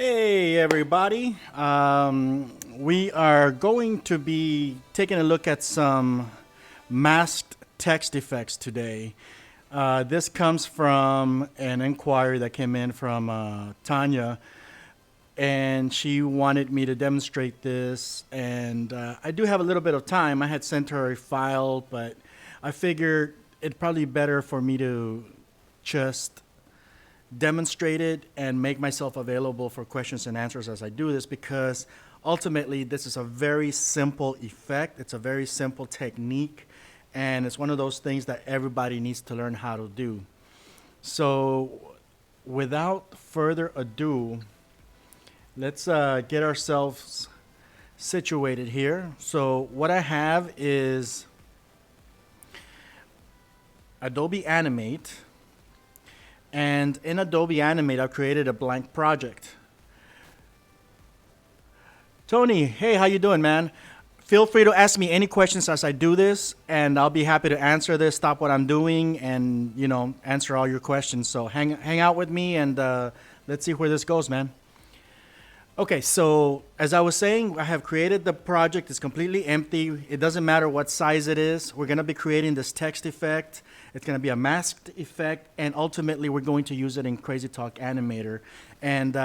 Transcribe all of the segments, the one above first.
Hey everybody, we are going to be taking a look at some masked text effects today. This comes from an inquiry that came in from Tanya, and she wanted me to demonstrate this, and I do have a little bit of time. I had sent her a file, but I figured it'd probably be better for me to just demonstrate it and make myself available for questions and answers as I do this, because ultimately this is a very simple effect. It's a very simple technique, and it's one of those things that everybody needs to learn how to do. So without further ado, let's get ourselves situated here. So what I have is Adobe Animate. And in Adobe Animate, I've created a blank project. Tony, hey, how you doing, man? Feel free to ask me any questions as I do this, and I'll be happy to answer this, stop what I'm doing, and, answer all your questions. So hang out with me, and let's see where this goes, man. Okay, so as I was saying, I have created the project. It's completely empty. It doesn't matter what size it is. We're going to be creating this text effect. It's going to be a masked effect, and ultimately we're going to use it in CrazyTalk Animator. And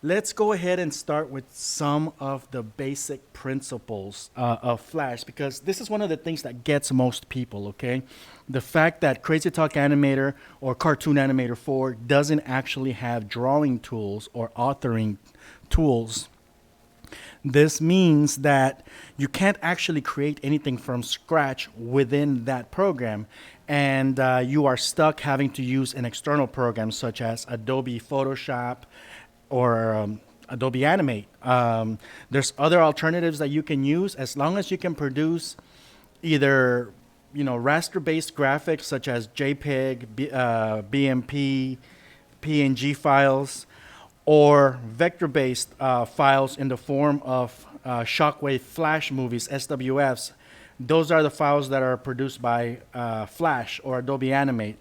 let's go ahead and start with some of the basic principles of Flash, because this is one of the things that gets most people, okay? The fact that CrazyTalk Animator or Cartoon Animator 4 doesn't actually have drawing tools or authoring tools. This means that you can't actually create anything from scratch within that program, and you are stuck having to use an external program such as Adobe Photoshop or Adobe Animate. There's other alternatives that you can use as long as you can produce either raster-based graphics such as JPEG, BMP, PNG files, or vector-based files in the form of Shockwave Flash movies, SWFs. Those are the files that are produced by Flash or Adobe Animate.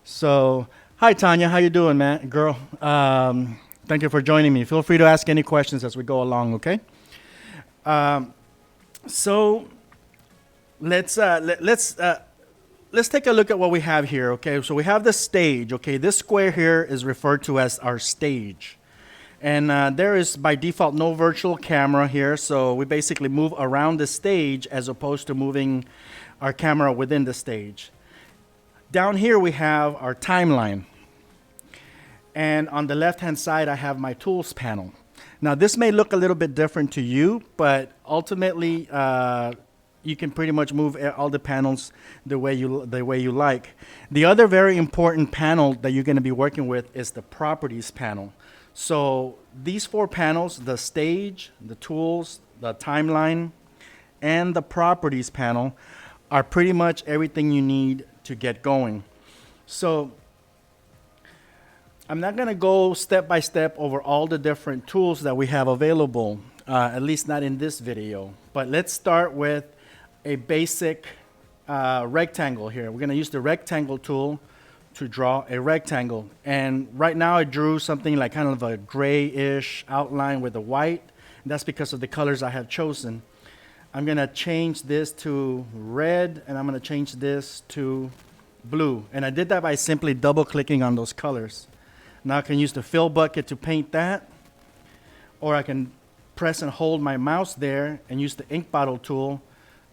So, hi Tanya, how you doing, man, girl? Thank you for joining me. Feel free to ask any questions as we go along, okay? So let's take a look at what we have here, okay? So we have the stage, okay? This square here is referred to as our stage. And there is, by default, no virtual camera here, so we basically move around the stage as opposed to moving our camera within the stage. Down here we have our timeline. And on the left-hand side, I have my tools panel. Now, this may look a little bit different to you, but ultimately, you can pretty much move all the panels the way you like. The other very important panel that you're going to be working with is the properties panel. So these four panels, the stage, the tools, the timeline, and the properties panel, are pretty much everything you need to get going. So I'm not going to go step by step over all the different tools that we have available, at least not in this video. But let's start with a basic rectangle here. We're going to use the rectangle tool to draw a rectangle. And right now I drew something like kind of a grayish outline with the white. And that's because of the colors I have chosen. I'm going to change this to red, and I'm going to change this to blue. And I did that by simply double clicking on those colors. Now I can use the fill bucket to paint that, or I can press and hold my mouse there and use the ink bottle tool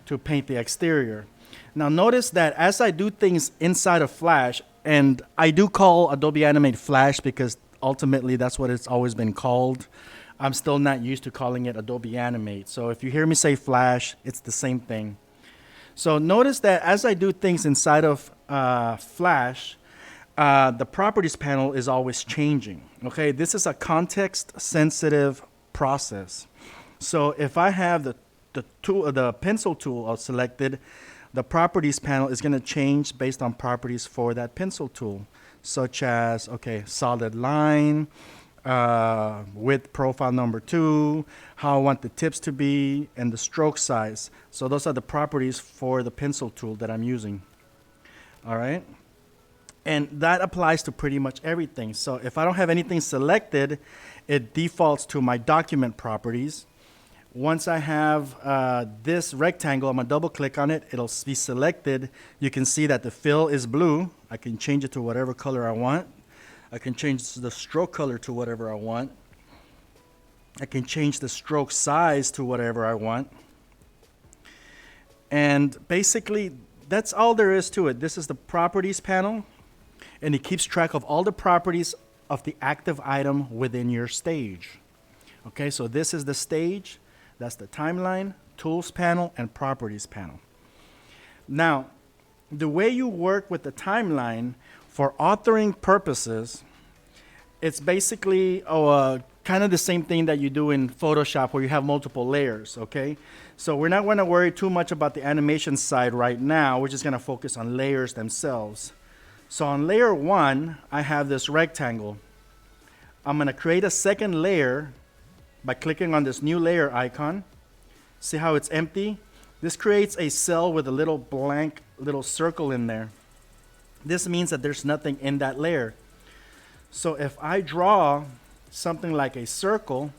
to paint the exterior. Now notice that as I do things inside of Flash, and I do call Adobe Animate Flash because ultimately that's what it's always been called. I'm still not used to calling it Adobe Animate. So if you hear me say Flash, it's the same thing. So notice that as I do things inside of Flash, the properties panel is always changing. Okay, this is a context-sensitive process. So if I have the pencil tool selected, the properties panel is going to change based on properties for that pencil tool, such as, okay, solid line, width profile number 2, how I want the tips to be, and the stroke size. So those are the properties for the pencil tool that I'm using. All right. And that applies to pretty much everything. So if I don't have anything selected, it defaults to my document properties. Once I have this rectangle, I'm gonna double click on it. It'll be selected. You can see that the fill is blue. I can change it to whatever color I want. I can change the stroke color to whatever I want. I can change the stroke size to whatever I want. And basically, that's all there is to it. This is the properties panel, and it keeps track of all the properties of the active item within your stage. Okay, so this is the stage. That's the timeline, tools panel, and properties panel. Now, the way you work with the timeline for authoring purposes, it's basically kind of the same thing that you do in Photoshop where you have multiple layers, okay? So we're not going to worry too much about the animation side right now. We're just going to focus on layers themselves. So on layer 1, I have this rectangle. I'm going to create a second layer by clicking on this new layer icon. See how it's empty? This creates a cell with a little blank little circle in there. This means that there's nothing in that layer. So if I draw something like a circle,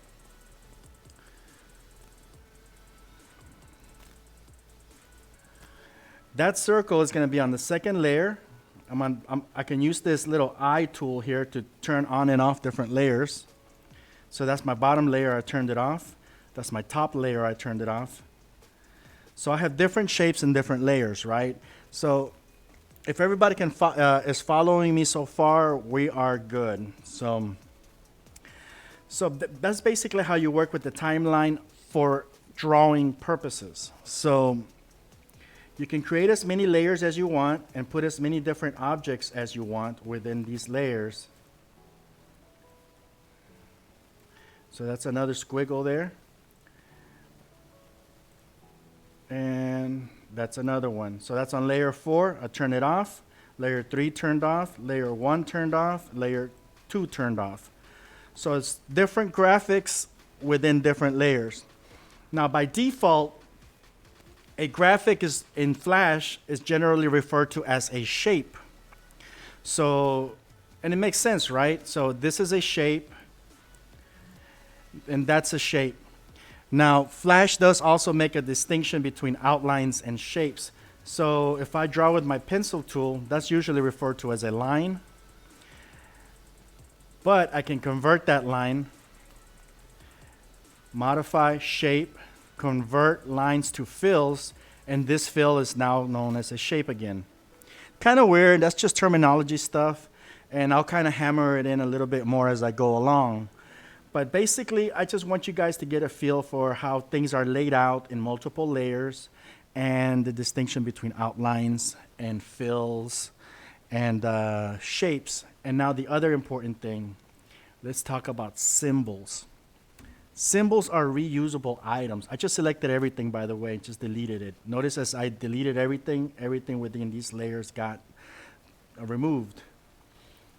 that circle is going to be on the second layer. I can use this little eye tool here to turn on and off different layers. So that's my bottom layer, I turned it off. That's my top layer, I turned it off. So I have different shapes and different layers, right? So if everybody is following me so far, we are good. So that's basically how you work with the timeline for drawing purposes. So you can create as many layers as you want and put as many different objects as you want within these layers. So that's another squiggle there. And that's another one. So that's on layer 4, I turn it off. Layer 3 turned off, layer 1 turned off, layer 2 turned off. So it's different graphics within different layers. Now by default, a graphic is in Flash is generally referred to as a shape. So, and it makes sense, right? So this is a shape, and that's a shape. Now, Flash does also make a distinction between outlines and shapes. So if I draw with my pencil tool, that's usually referred to as a line. But I can convert that line, modify shape, convert lines to fills, and this fill is now known as a shape again. Kind of weird, that's just terminology stuff, and I'll kind of hammer it in a little bit more as I go along. But basically, I just want you guys to get a feel for how things are laid out in multiple layers and the distinction between outlines and fills and shapes. And now the other important thing, let's talk about symbols. Symbols are reusable items. I just selected everything, by the way, just deleted it. Notice as I deleted everything within these layers got removed.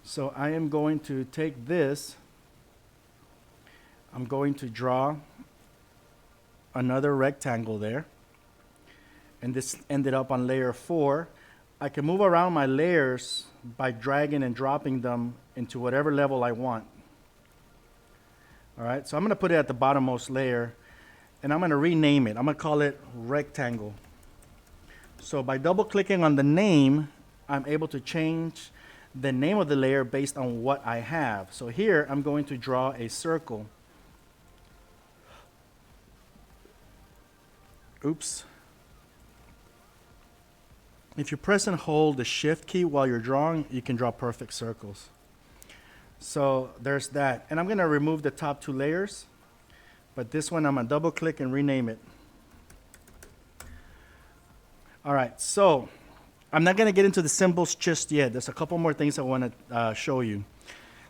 So I am going to take this, I'm going to draw another rectangle there, and this ended up on layer 4. I can move around my layers by dragging and dropping them into whatever level I want. All right, so I'm going to put it at the bottommost layer, and I'm going to rename it. I'm going to call it rectangle. So by double clicking on the name, I'm able to change the name of the layer based on what I have. So here I'm going to draw a circle. Oops. If you press and hold the shift key while you're drawing, you can draw perfect circles. So there's that. And I'm going to remove the top 2 layers, but this one I'm going to double click and rename it. All right, so I'm not going to get into the symbols just yet. There's a couple more things I want to show you.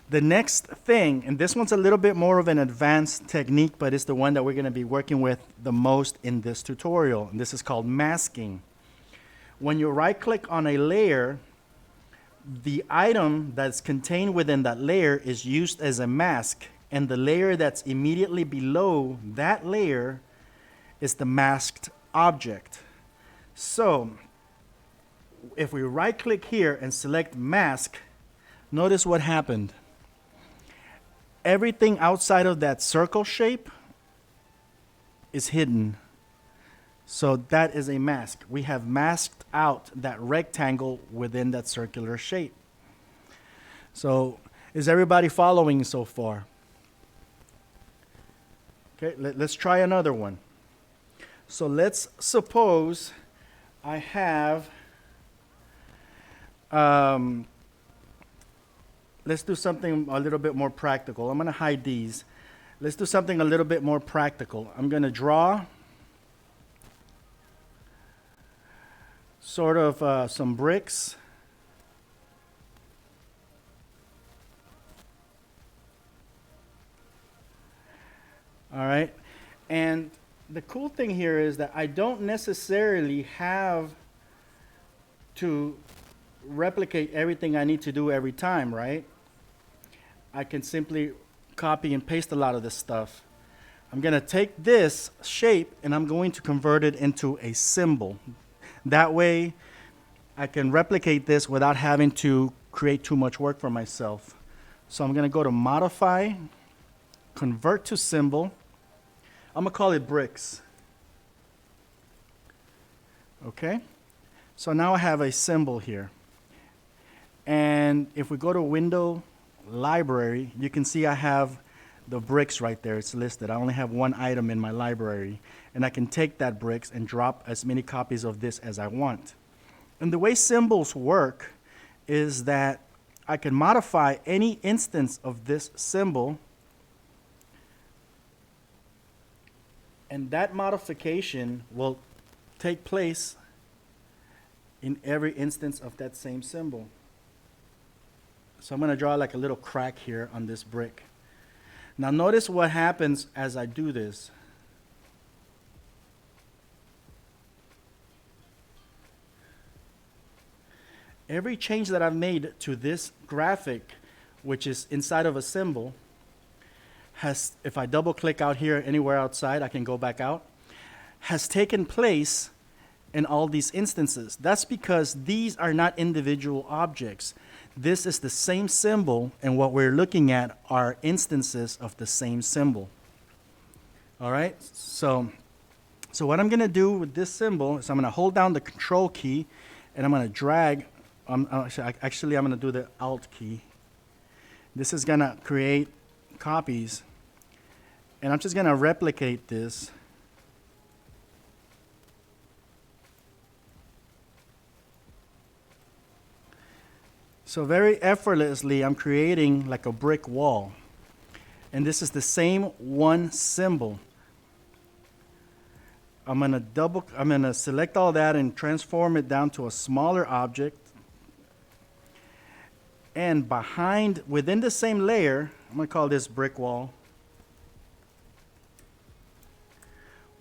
The next thing, and this one's a little bit more of an advanced technique, but it's the one that we're going to be working with the most in this tutorial, and this is called masking. When you right-click on a layer, the item that's contained within that layer is used as a mask, and the layer that's immediately below that layer is the masked object. So if we right click here and select mask, notice what happened. Everything outside of that circle shape is hidden. So that is a mask. We have masked out that rectangle within that circular shape. So is everybody following so far? Okay, let's try another one. So let's suppose I have, let's do something a little bit more practical. I'm going to hide these. Let's do something a little bit more practical. I'm going to draw sort of some bricks. All right. And the cool thing here is that I don't necessarily have to replicate everything I need to do every time, right? I can simply copy and paste a lot of this stuff. I'm going to take this shape and I'm going to convert it into a symbol. That way I can replicate this without having to create too much work for myself. So I'm going to go to Modify, Convert to Symbol. I'm going to call it bricks. Okay? So now I have a symbol here. And if we go to Window, Library, you can see I have the bricks right there. It's listed. I only have one item in my library. And I can take that bricks and drop as many copies of this as I want. And the way symbols work is that I can modify any instance of this symbol, and that modification will take place in every instance of that same symbol. So I'm going to draw like a little crack here on this brick. Now notice what happens as I do this. Every change that I've made to this graphic, which is inside of a symbol, has, if I double click out here anywhere outside, I can go back out, has taken place in all these instances. That's because these are not individual objects. This is the same symbol, and what we're looking at are instances of the same symbol. All right, so what I'm going to do with this symbol is I'm going to hold down the Control key, and I'm going to drag. Actually, I'm going to do the Alt key. This is going to create copies, and I'm just going to replicate this. So very effortlessly, I'm creating like a brick wall. And this is the same one symbol. I'm going to select all that and transform it down to a smaller object. And within the same layer, I'm going to call this brick wall.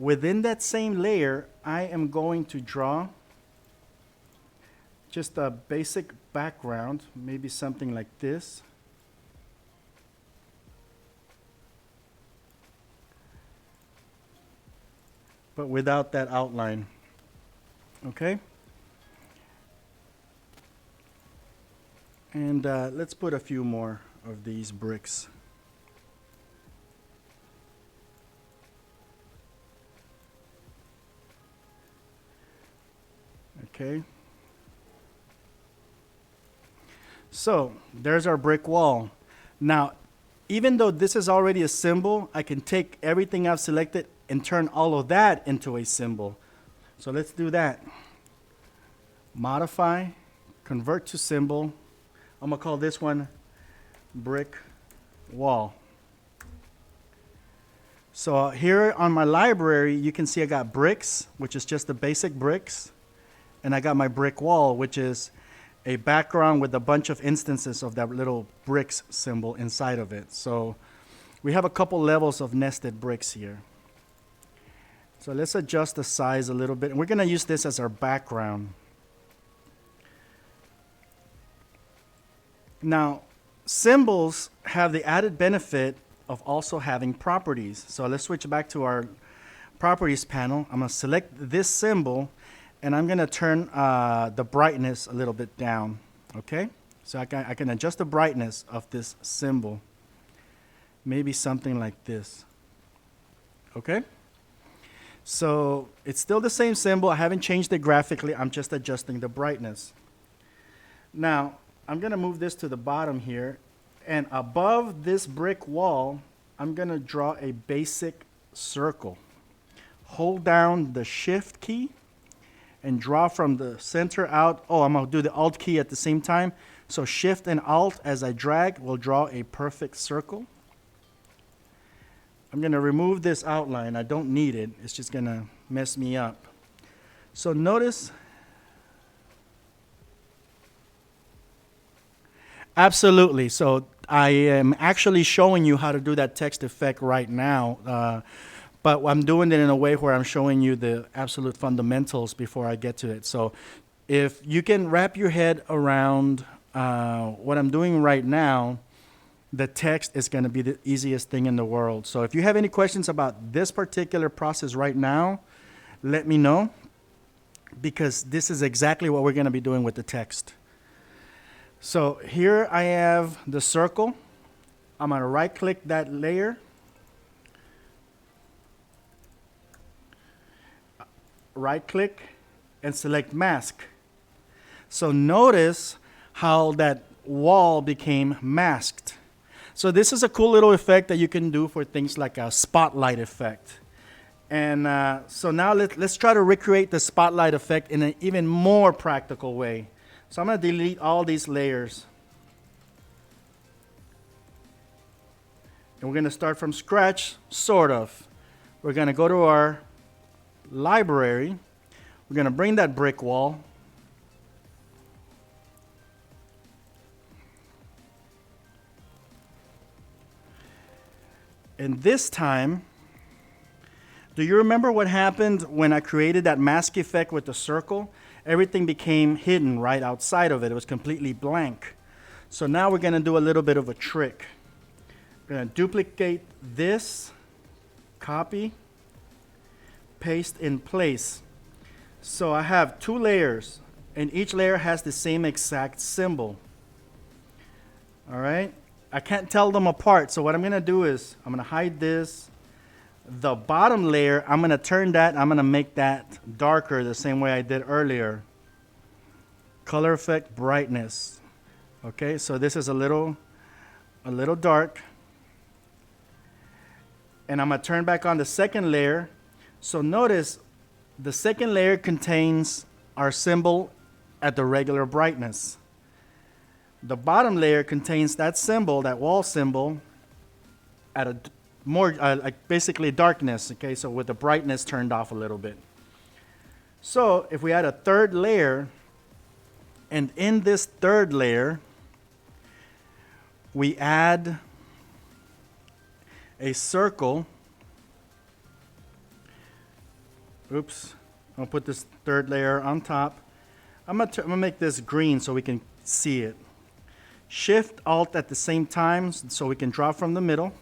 Within that same layer, I am going to draw just a basic background, maybe something like this. But without that outline. Okay? And let's put a few more of these bricks. Okay. So there's our brick wall. Now, even though this is already a symbol, I can take everything I've selected and turn all of that into a symbol. So let's do that. Modify, convert to symbol. I'm going to call this one brick wall. So here on my library, you can see I got bricks, which is just the basic bricks. And I got my brick wall, which is a background with a bunch of instances of that little bricks symbol inside of it. So we have a couple levels of nested bricks here. So let's adjust the size a little bit. And we're going to use this as our background. Now, symbols have the added benefit of also having properties. So let's switch back to our properties panel. I'm going to select this symbol, And I'm going to turn the brightness a little bit down, okay? So I can adjust the brightness of this symbol. Maybe something like this, okay? So it's still the same symbol. I haven't changed it graphically. I'm just adjusting the brightness. Now, I'm going to move this to the bottom here. And above this brick wall, I'm going to draw a basic circle. Hold down the Shift key and draw from the center out. Oh, I'm going to do the Alt key at the same time. So Shift and Alt as I drag will draw a perfect circle. I'm going to remove this outline. I don't need it. It's just going to mess me up. So notice. Absolutely. So I am actually showing you how to do that text effect right now. But I'm doing it in a way where I'm showing you the absolute fundamentals before I get to it. So if you can wrap your head around what I'm doing right now, the text is going to be the easiest thing in the world. So if you have any questions about this particular process right now, let me know, because this is exactly what we're going to be doing with the text. So here I have the circle. I'm going to right-click that layer. Right-click and select Mask. So notice how that wall became masked. So this is a cool little effect that you can do for things like a spotlight effect. And so now let's try to recreate the spotlight effect in an even more practical way. So I'm going to delete all these layers. And we're going to start from scratch, sort of. We're going to go to our library. We're going to bring that brick wall. And this time, do you remember what happened when I created that mask effect with the circle? Everything became hidden right outside of it. It was completely blank. So now we're going to do a little bit of a trick. We're going to duplicate this, copy, paste in place. So I have two layers, and each layer has the same exact symbol. All right? I can't tell them apart, so what I'm going to do is I'm going to hide this. The bottom layer, I'm going to turn that, I'm going to make that darker the same way I did earlier. Color effect, brightness. Okay, so this is a little dark. And I'm going to turn back on the second layer. So notice the second layer contains our symbol at the regular brightness. The bottom layer contains that symbol, that wall symbol, at a more, like basically darkness, okay, so with the brightness turned off a little bit. So if we add a third layer, and in this third layer, we add a circle. Oops, I'll put this third layer on top. I'm gonna make this green so we can see it. Shift Alt at the same time so we can draw from the middle.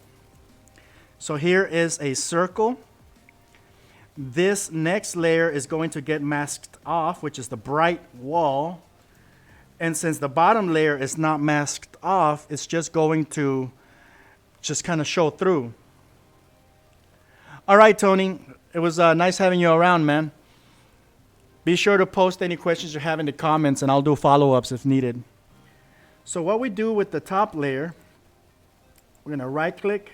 So here is a circle. This next layer is going to get masked off, which is the bright wall. And since the bottom layer is not masked off, it's just going to just kind of show through. All right, Tony, it was nice having you around, man. Be sure to post any questions you have in the comments, and I'll do follow-ups if needed. So what we do with the top layer, we're going to right-click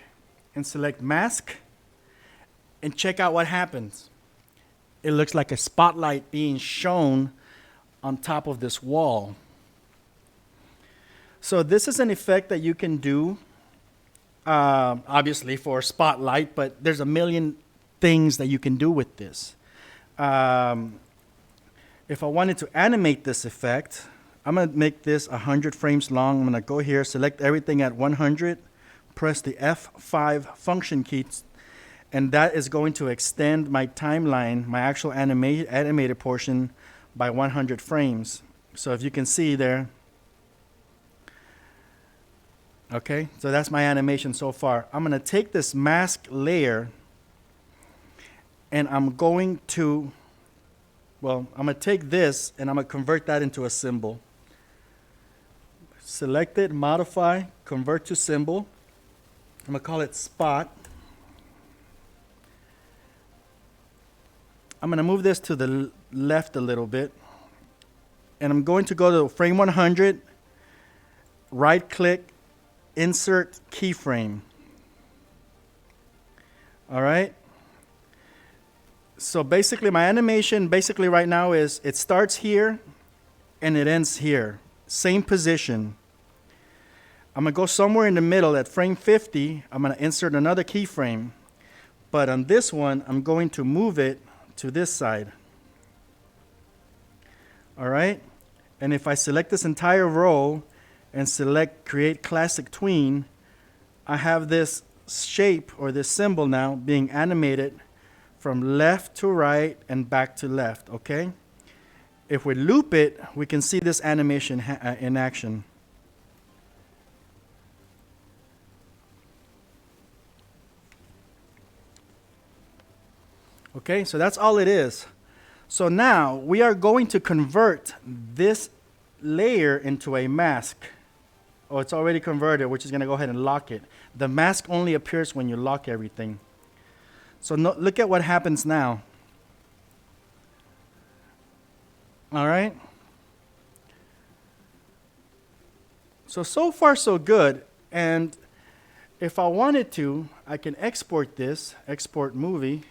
and select Mask, and check out what happens. It looks like a spotlight being shown on top of this wall. So this is an effect that you can do, obviously for a spotlight, but there's a million things that you can do with this. If I wanted to animate this effect, I'm going to make this 100 frames long. I'm going to go here, select everything at 100, press the F5 function key, and that is going to extend my timeline, my actual animated portion, by 100 frames. So if you can see there, okay, so that's my animation so far. I'm going to take this mask layer, and I'm going to Well, I'm going to take this and I'm going to convert that into a symbol. Select it, modify, convert to symbol. I'm going to call it spot. I'm going to move this to the left a little bit. And I'm going to go to frame 100, right click, insert keyframe. All right. So basically my animation right now is it starts here and it ends here. Same position. I'm going to go somewhere in the middle at frame 50. I'm going to insert another keyframe. But on this one, I'm going to move it to this side. All right. And if I select this entire row and select Create Classic Tween, I have this shape or this symbol now being animated from left to right and back to left, okay? If we loop it, we can see this animation in action. Okay, so that's all it is. So now we are going to convert this layer into a mask. Oh, it's already converted, which is going to go ahead and lock it. The mask only appears when you lock everything. So look at what happens now. All right. So far so good. And if I wanted to, I can export this, export movie.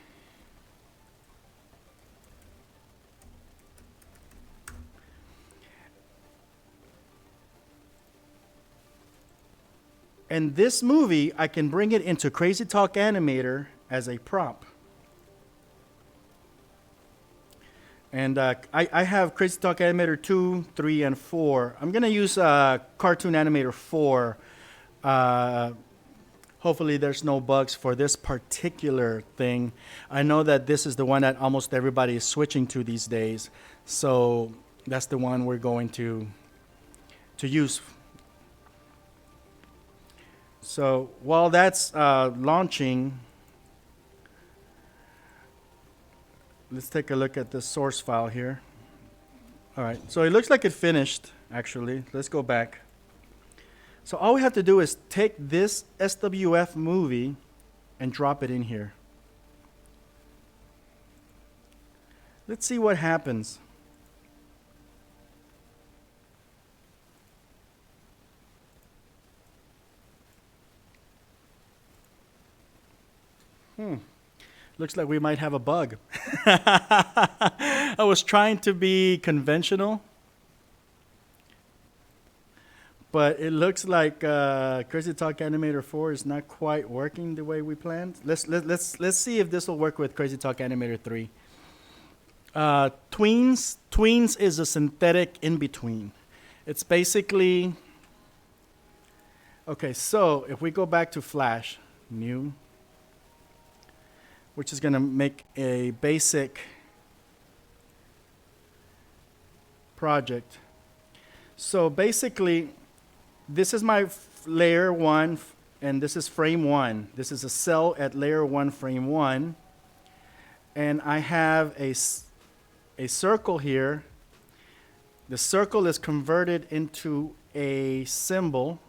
And this movie, I can bring it into CrazyTalk Animator as a prop. And I have CrazyTalk Animator 2, 3, and 4. I'm going to use Cartoon Animator 4. Hopefully there's no bugs for this particular thing. I know that this is the one that almost everybody is switching to these days. So that's the one we're going to use. So while that's launching, let's take a look at the source file here. All right, so it looks like it finished, actually. Let's go back. So all we have to do is take this SWF movie and drop it in here. Let's see what happens. Looks like we might have a bug. I was trying to be conventional, but it looks like CrazyTalk Animator 4 is not quite working the way we planned. Let's see if this will work with CrazyTalk Animator 3. Tweens is a synthetic in-between. It's basically, okay, so if we go back to Flash, new, which is going to make a basic project. So basically, this is my layer 1, and this is frame 1. This is a cell at layer 1, frame 1. And I have a circle here. The circle is converted into a symbol.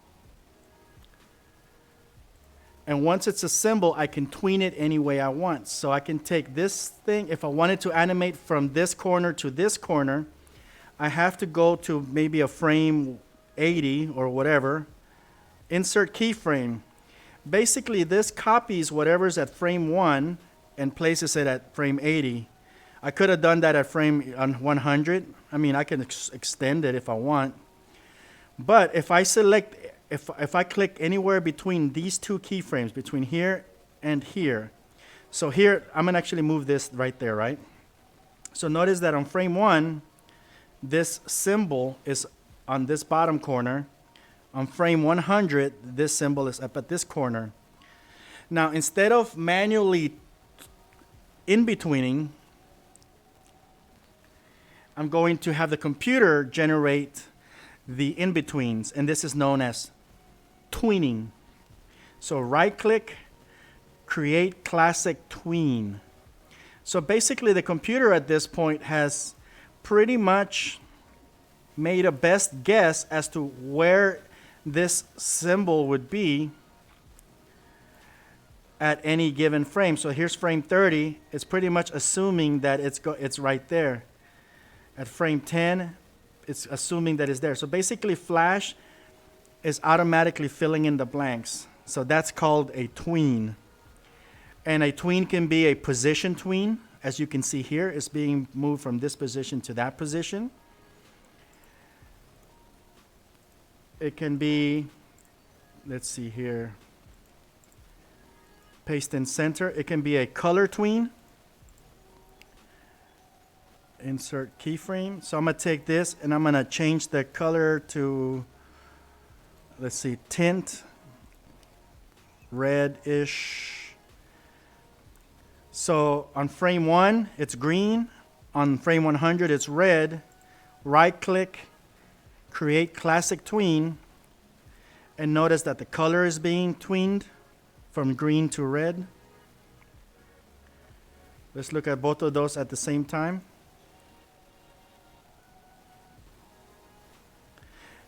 And once it's a symbol, I can tween it any way I want. So I can take this thing, if I wanted to animate from this corner to this corner, I have to go to maybe a frame 80 or whatever, insert keyframe. Basically, this copies whatever's at frame 1 and places it at frame 80. I could have done that at frame 100. I mean, I can extend it if I want. But if I select, if I click anywhere between these two keyframes, between here and here, so here, I'm going to actually move this right there, right? So notice that on frame 1, this symbol is on this bottom corner. On frame 100, this symbol is up at this corner. Now, instead of manually in-betweening, I'm going to have the computer generate the in-betweens, and this is known as tweening. So right-click, create classic tween. So basically the computer at this point has pretty much made a best guess as to where this symbol would be at any given frame. So here's frame 30. It's pretty much assuming that it's right there. At frame 10, it's assuming that it's there. So basically Flash is automatically filling in the blanks. So that's called a tween. And a tween can be a position tween. As you can see here, it's being moved from this position to that position. It can be, let's see here, paste in center. It can be a color tween. Insert keyframe. So I'm going to take this and I'm going to change the color to, let's see, tint, red-ish. So on frame 1, it's green. On frame 100, it's red. Right-click, create classic tween, and notice that the color is being tweened from green to red. Let's look at both of those at the same time.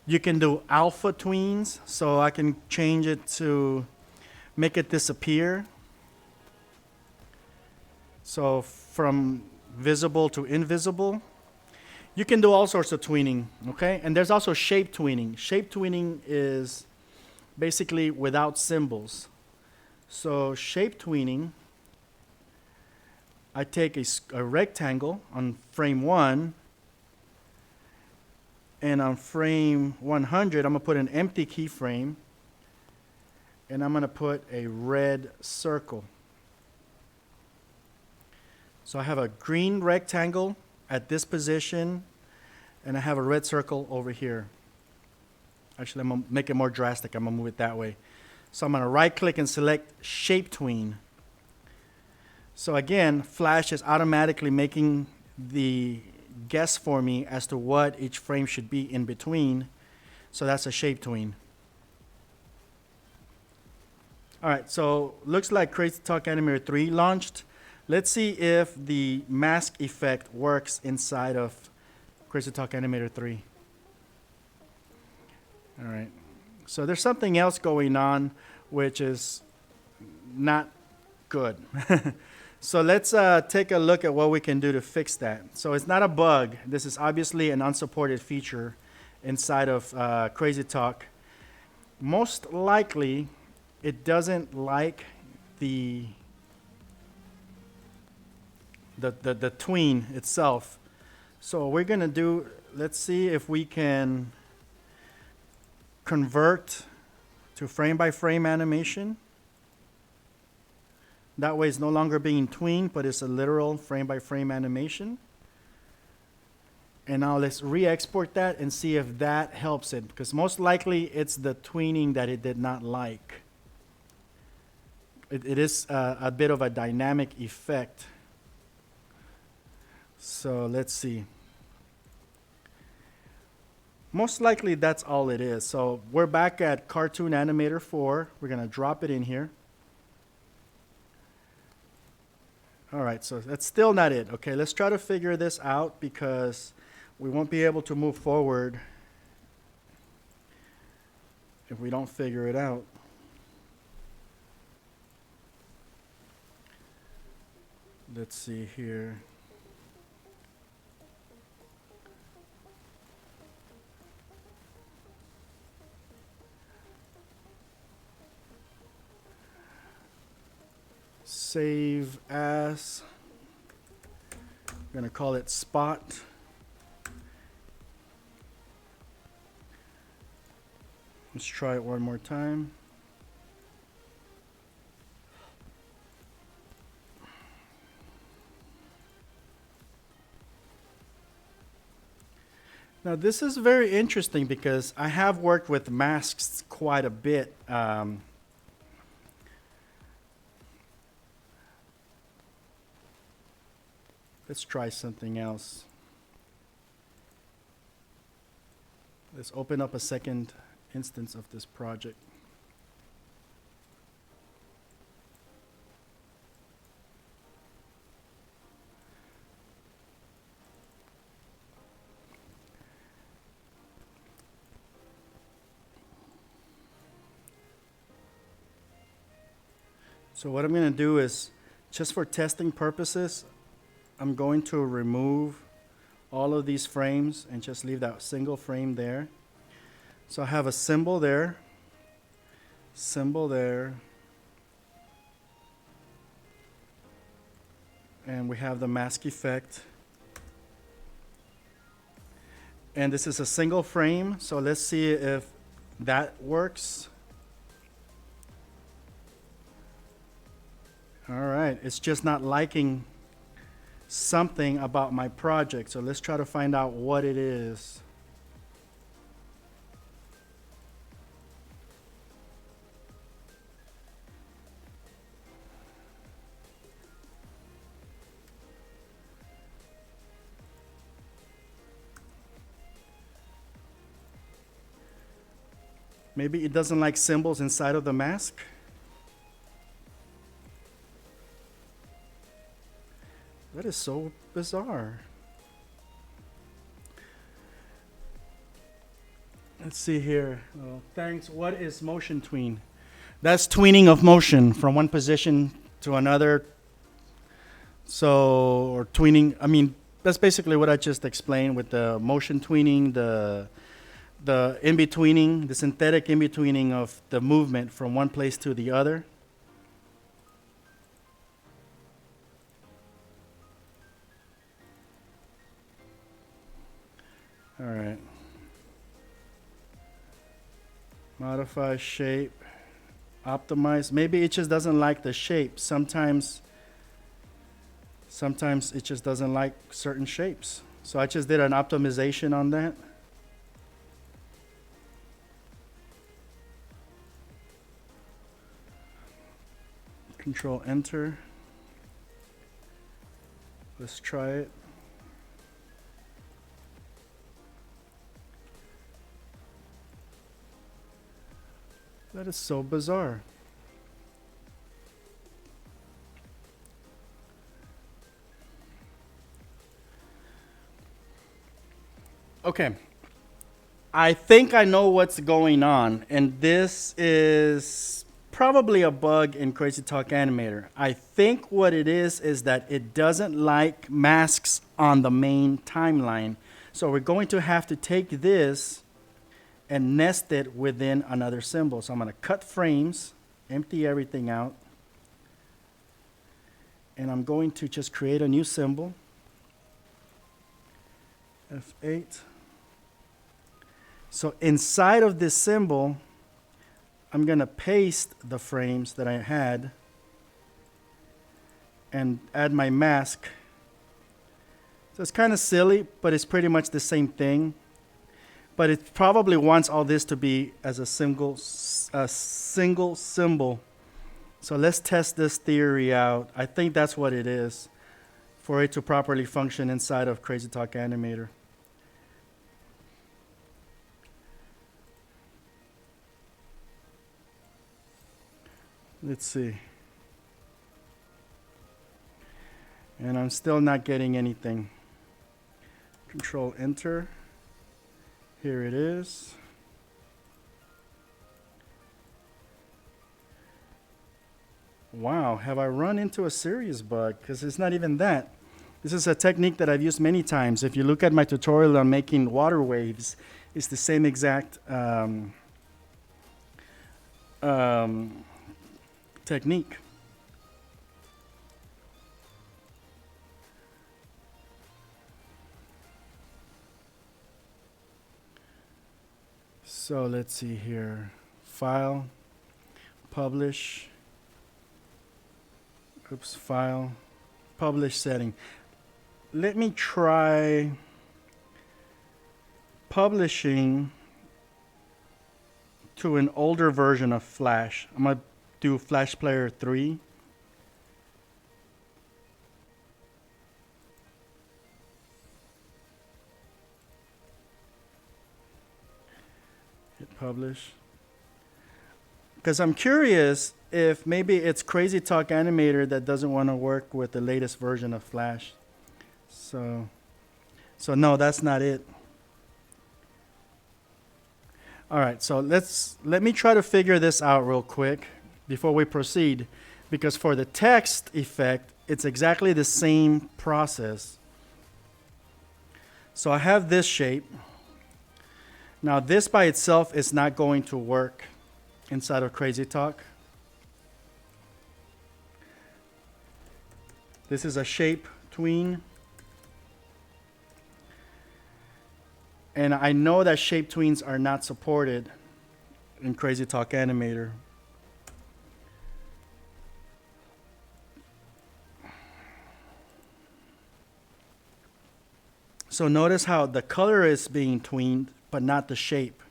You can do alpha tweens, so I can change it to make it disappear. So from visible to invisible. You can do all sorts of tweening, okay? And there's also shape tweening. Shape tweening is basically without symbols. So shape tweening, I take a rectangle on frame 1, and on frame 100, I'm going to put an empty keyframe, and I'm going to put a red circle. So I have a green rectangle at this position, and I have a red circle over here. Actually, I'm going to make it more drastic. I'm going to move it that way. So I'm going to right-click and select Shape Tween. So again, Flash is automatically making the guess for me as to what each frame should be in between. So that's a Shape Tween. All right, so looks like CrazyTalk Animator 3 launched. Let's see if the mask effect works inside of CrazyTalk Animator 3. All right, so there's something else going on which is not good. So let's take a look at what we can do to fix that. So it's not a bug. This is obviously an unsupported feature inside of CrazyTalk. Most likely, it doesn't like the tween itself. So we're going to do, let's see if we can convert to frame-by-frame animation. That way it's no longer being tweened, but it's a literal frame-by-frame animation. And now let's re-export that and see if that helps it, because most likely it's the tweening that it did not like. It is a bit of a dynamic effect. So let's see. Most likely that's all it is. So we're back at Cartoon Animator 4. We're going to drop it in here. All right, so that's still not it. Okay, let's try to figure this out because we won't be able to move forward if we don't figure it out. Let's see here. Save as. I'm going to call it spot. Let's try it one more time. Now this is very interesting because I have worked with masks quite a bit. Let's try something else. Let's open up a second instance of this project. So what I'm going to do is, just for testing purposes, I'm going to remove all of these frames and just leave that single frame there. So I have a symbol there, and we have the mask effect. And this is a single frame, so let's see if that works. All right, it's just not liking something about my project, so let's try to find out what it is. Maybe it doesn't like symbols inside of the mask. That is so bizarre. Let's see here. Oh, thanks. What is motion tween? That's tweening of motion from one position to another. So, or tweening, I mean, that's basically what I just explained with the motion tweening, the in-betweening, the synthetic in-betweening of the movement from one place to the other. All right. Modify shape, optimize. Maybe it just doesn't like the shape. Sometimes it just doesn't like certain shapes. So I just did an optimization on that. Control Enter. Let's try it. That is so bizarre. Okay. I think I know what's going on, and this is probably a bug in CrazyTalk Animator. I think what it is that it doesn't like masks on the main timeline. So we're going to have to take this and nest it within another symbol. So I'm going to cut frames, empty everything out, and I'm going to just create a new symbol, F8. So inside of this symbol, I'm going to paste the frames that I had and add my mask. So it's kind of silly, but it's pretty much the same thing. But it probably wants all this to be as a single symbol. So let's test this theory out. I think that's what it is for it to properly function inside of CrazyTalk Animator. Let's see. And I'm still not getting anything. Control Enter. Here it is. Wow, have I run into a serious bug? Because it's not even that. This is a technique that I've used many times. If you look at my tutorial on making water waves, it's the same exact technique. So let's see here. File, publish. Oops, file, publish setting. Let me try publishing to an older version of Flash. I'm going to do Flash Player 3. Hit publish. Because I'm curious if maybe it's CrazyTalk Animator that doesn't want to work with the latest version of Flash. So no, that's not it. All right, so let me try to figure this out real quick before we proceed. Because for the text effect, it's exactly the same process. So I have this shape. Now this by itself is not going to work inside of CrazyTalk. This is a shape tween. And I know that shape tweens are not supported in CrazyTalk Animator. So notice how the color is being tweened, but not the shape.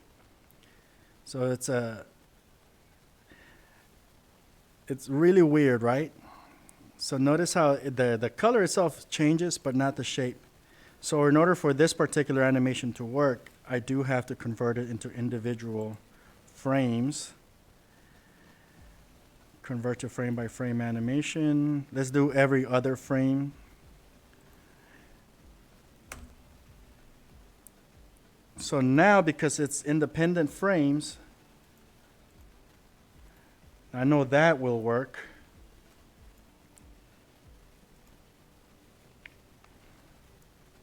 So it's really weird, right? So notice how the color itself changes, but not the shape. So in order for this particular animation to work, I do have to convert it into individual frames. Convert to frame by frame animation. Let's do every other frame. So now, because it's independent frames, I know that will work.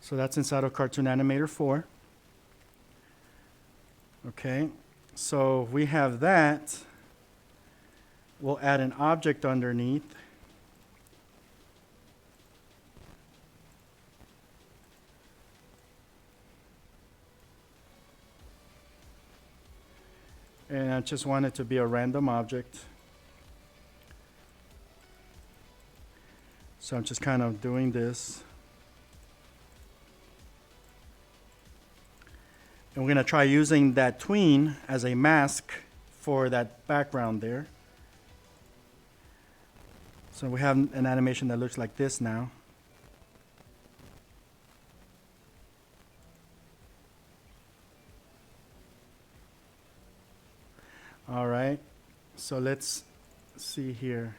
So that's inside of Cartoon Animator 4. Okay, so we have that. We'll add an object underneath. And I just want it to be a random object. So I'm just kind of doing this. And we're going to try using that tween as a mask for that background there. So we have an animation that looks like this now. All right, so let's see here.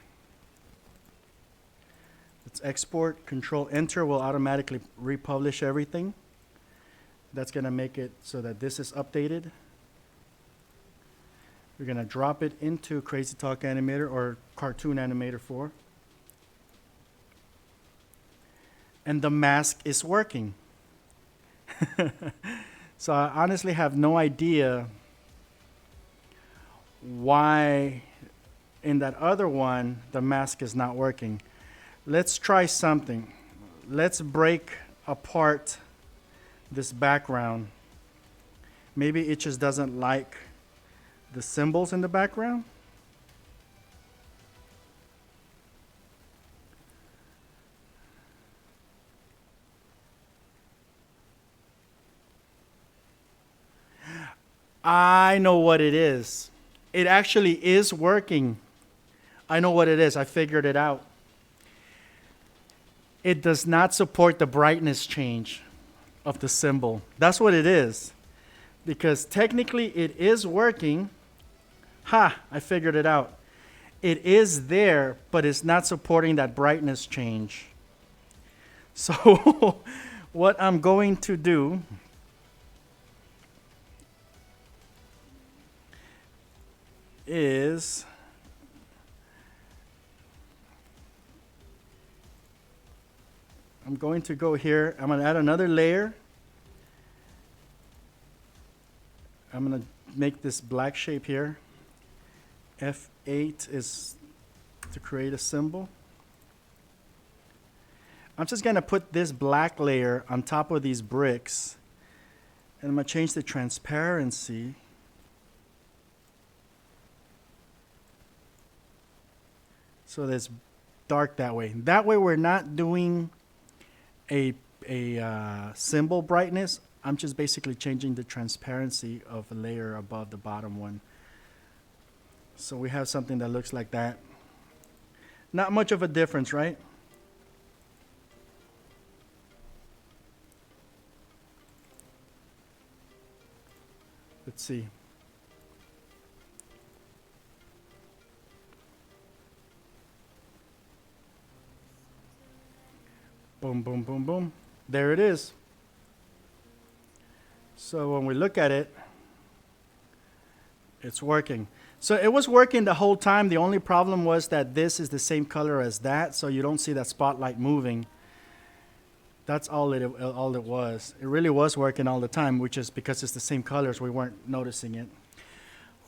Let's export, Control Enter will automatically republish everything. That's going to make it so that this is updated. We're going to drop it into CrazyTalk Animator or Cartoon Animator 4. And the mask is working. So I honestly have no idea why in that other one the mask is not working. Let's try something. Let's break apart this background. Maybe it just doesn't like the symbols in the background. I know what it is. It actually is working. I know what it is. I figured it out. It does not support the brightness change of the symbol. That's what it is. Because technically it is working. Ha! I figured it out. It is there, but it's not supporting that brightness change. So what I'm going to do is I'm going to go here. I'm going to add another layer. I'm going to make this black shape here. F8 is to create a symbol. I'm just going to put this black layer on top of these bricks. And I'm going to change the transparency. So that it's dark that way. That way we're not doing a symbol brightness. I'm just basically changing the transparency of a layer above the bottom one. So we have something that looks like that. Not much of a difference, right? Let's see. Boom, boom, boom, boom. There it is. So when we look at it, it's working. So it was working the whole time. The only problem was that this is the same color as that, so you don't see that spotlight moving. That's all it was. It really was working all the time, which is because it's the same colors, we weren't noticing it.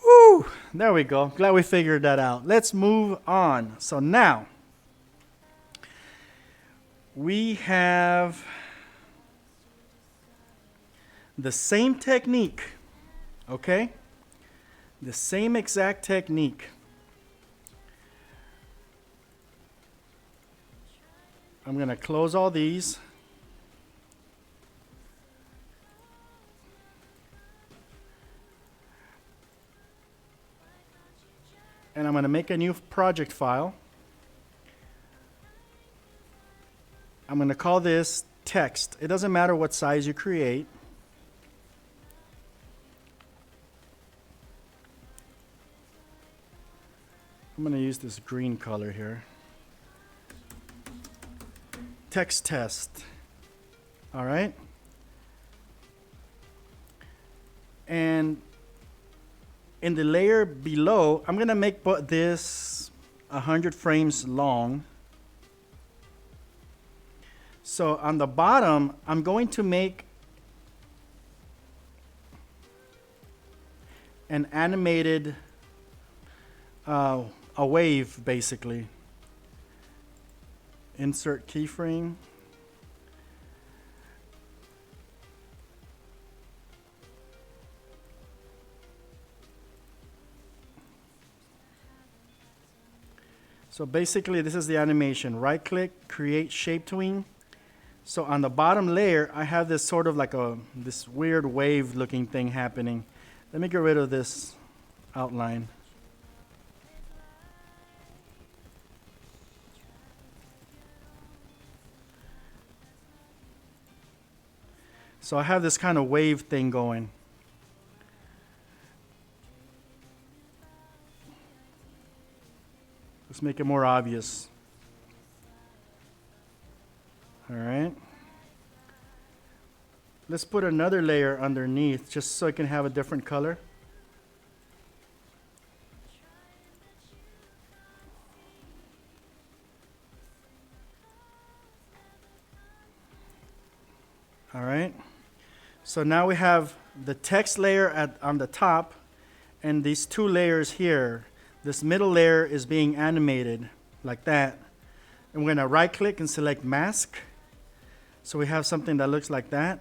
Woo! There we go. Glad we figured that out. Let's move on. So now, we have the same technique, okay? The same exact technique. I'm going to close all these. And I'm going to make a new project file. I'm going to call this text. It doesn't matter what size you create. I'm going to use this green color here. Text test. All right. And in the layer below, I'm going to make this 100 frames long. So on the bottom, I'm going to make an animated a wave, basically. Insert keyframe. So basically, this is the animation. Right click, create shape tween. So on the bottom layer, I have this sort of like this weird wave looking thing happening. Let me get rid of this outline. So I have this kind of wave thing going. Let's make it more obvious. All right. Let's put another layer underneath just so it can have a different color. All right. So now we have the text layer on the top and these two layers here. This middle layer is being animated like that. And we're going to right click and select mask. So we have something that looks like that.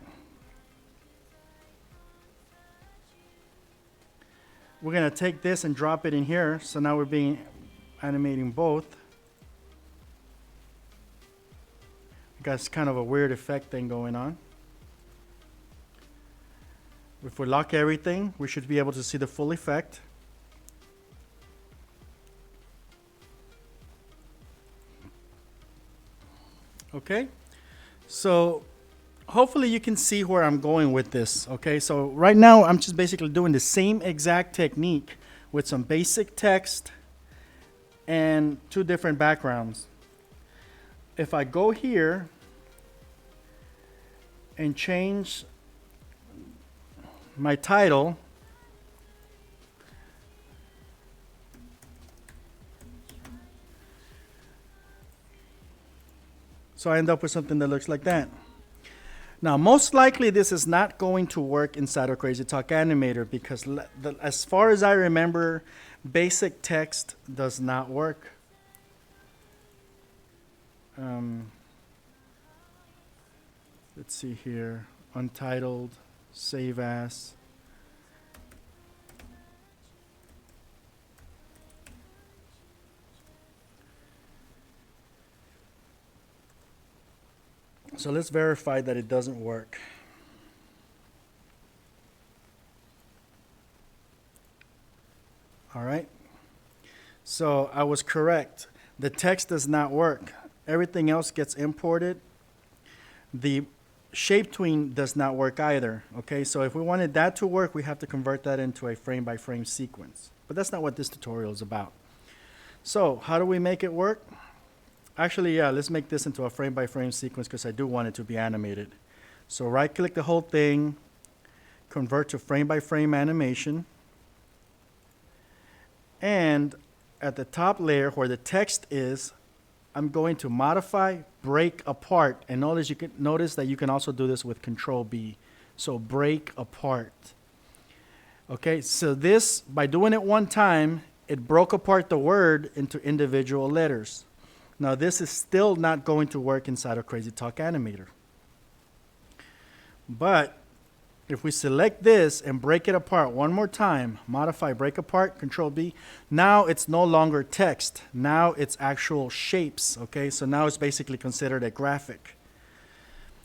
We're going to take this and drop it in here. So now we're animating both. Got kind of a weird effect thing going on. If we lock everything, we should be able to see the full effect. Okay, so hopefully you can see where I'm going with this. Okay, so right now I'm just basically doing the same exact technique with some basic text and two different backgrounds. If I go here and change my title, so I end up with something that looks like that. Now, most likely this is not going to work inside of CrazyTalk Animator because as far as I remember, basic text does not work. Let's see here, untitled, save as. So let's verify that it doesn't work. All right. So I was correct. The text does not work. Everything else gets imported. The shape tween does not work either. Okay, so if we wanted that to work, we have to convert that into a frame-by-frame sequence. But that's not what this tutorial is about. So how do we make it work? Actually, yeah, let's make this into a frame-by-frame sequence because I do want it to be animated. So right-click the whole thing, convert to frame-by-frame animation, And at the top layer where the text is, I'm going to modify, break apart. And notice that you can also do this with Control B. So break apart. Okay, so this, by doing it one time, it broke apart the word into individual letters. Now this is still not going to work inside of CrazyTalk Animator. But if we select this and break it apart one more time, modify, break apart, Control B, now it's no longer text. Now it's actual shapes, okay? So now it's basically considered a graphic.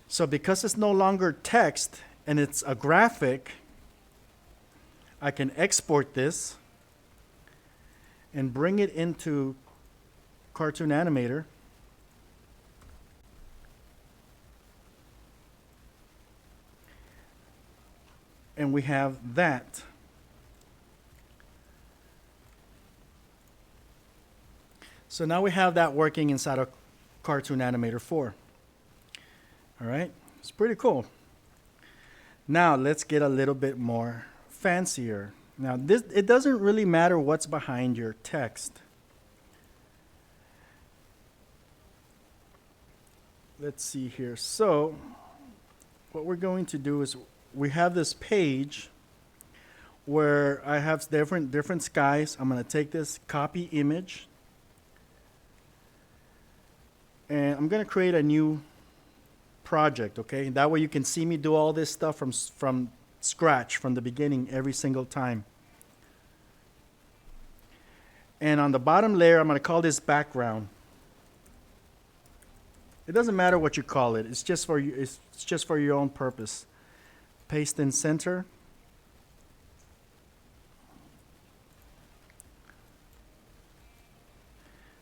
So because it's no longer text and it's a graphic, I can export this and bring it into Cartoon Animator. And we have that. So now we have that working inside of Cartoon Animator 4. All right, it's pretty cool. Now let's get a little bit more fancier. Now it doesn't really matter what's behind your text. Let's see here. So what we're going to do is we have this page where I have different skies. I'm going to take this copy image and I'm going to create a new project, okay? That way you can see me do all this stuff from scratch, from the beginning, every single time. And on the bottom layer, I'm going to call this background. It doesn't matter what you call it. It's just for you. It's just for your own purpose. Paste in center.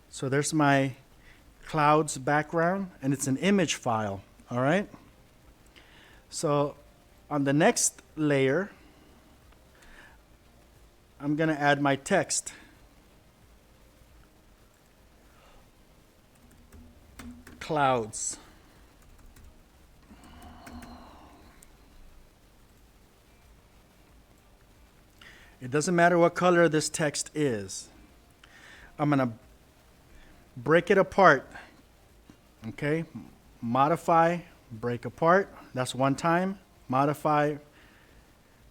So there's my clouds background, and it's an image file. All right. So on the next layer, I'm going to add my text. Clouds. It doesn't matter what color this text is. I'm going to break it apart. Okay? Modify, break apart. That's one time. Modify,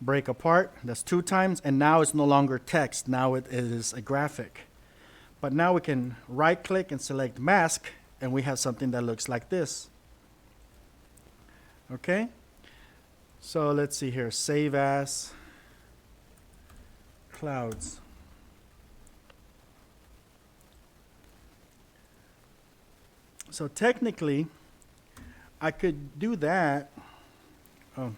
break apart. That's two times. And now it's no longer text. Now it is a graphic. But now we can right click and select mask, and we have something that looks like this. Okay? So let's see here. Save as clouds. So technically, I could do that. Oh.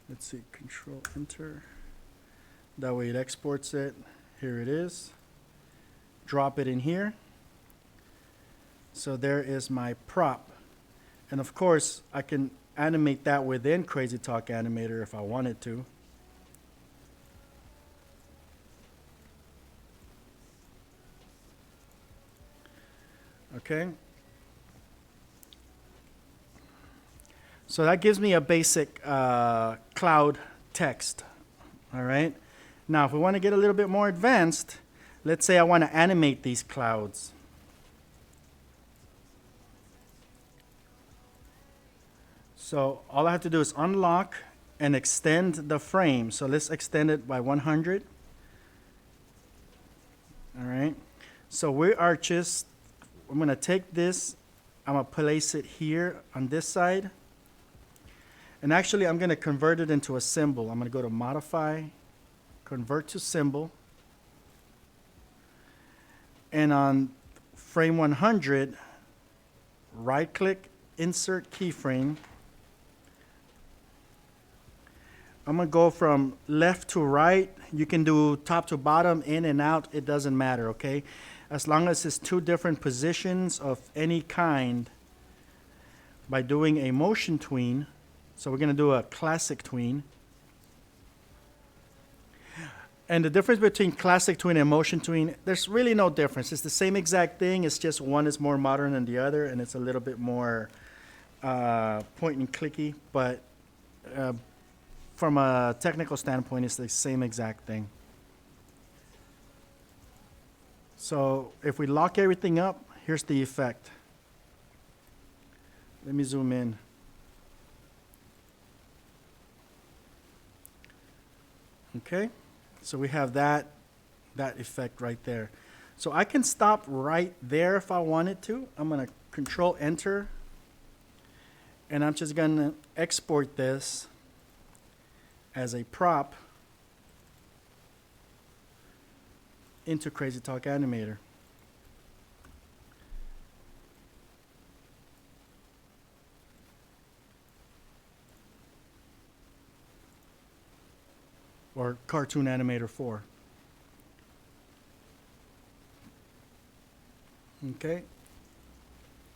Let's see, Control Enter. That way it exports it. Here it is. Drop it in here. So there is my prop. And of course, I can animate that within CrazyTalk Animator if I wanted to. Okay. So that gives me a basic cloud text. All right. Now, if we want to get a little bit more advanced, let's say I want to animate these clouds. So all I have to do is unlock and extend the frame. So let's extend it by 100. All right. So we are just, I'm going to take this, I'm going to place it here on this side. And actually, I'm going to convert it into a symbol. I'm going to go to Modify, Convert to Symbol. And on frame 100, right-click, Insert Keyframe. I'm going to go from left to right. You can do top to bottom, in and out. It doesn't matter, okay? As long as it's two different positions of any kind by doing a motion tween. So we're going to do a classic tween. And the difference between classic tween and motion tween, there's really no difference. It's the same exact thing. It's just one is more modern than the other, and it's a little bit more point and clicky. But from a technical standpoint, it's the same exact thing. So if we lock everything up, here's the effect. Let me zoom in. Okay, so we have that effect right there. So I can stop right there if I wanted to. I'm going to Control Enter, and I'm just going to export this as a prop into CrazyTalk Animator. Or Cartoon Animator 4. Okay.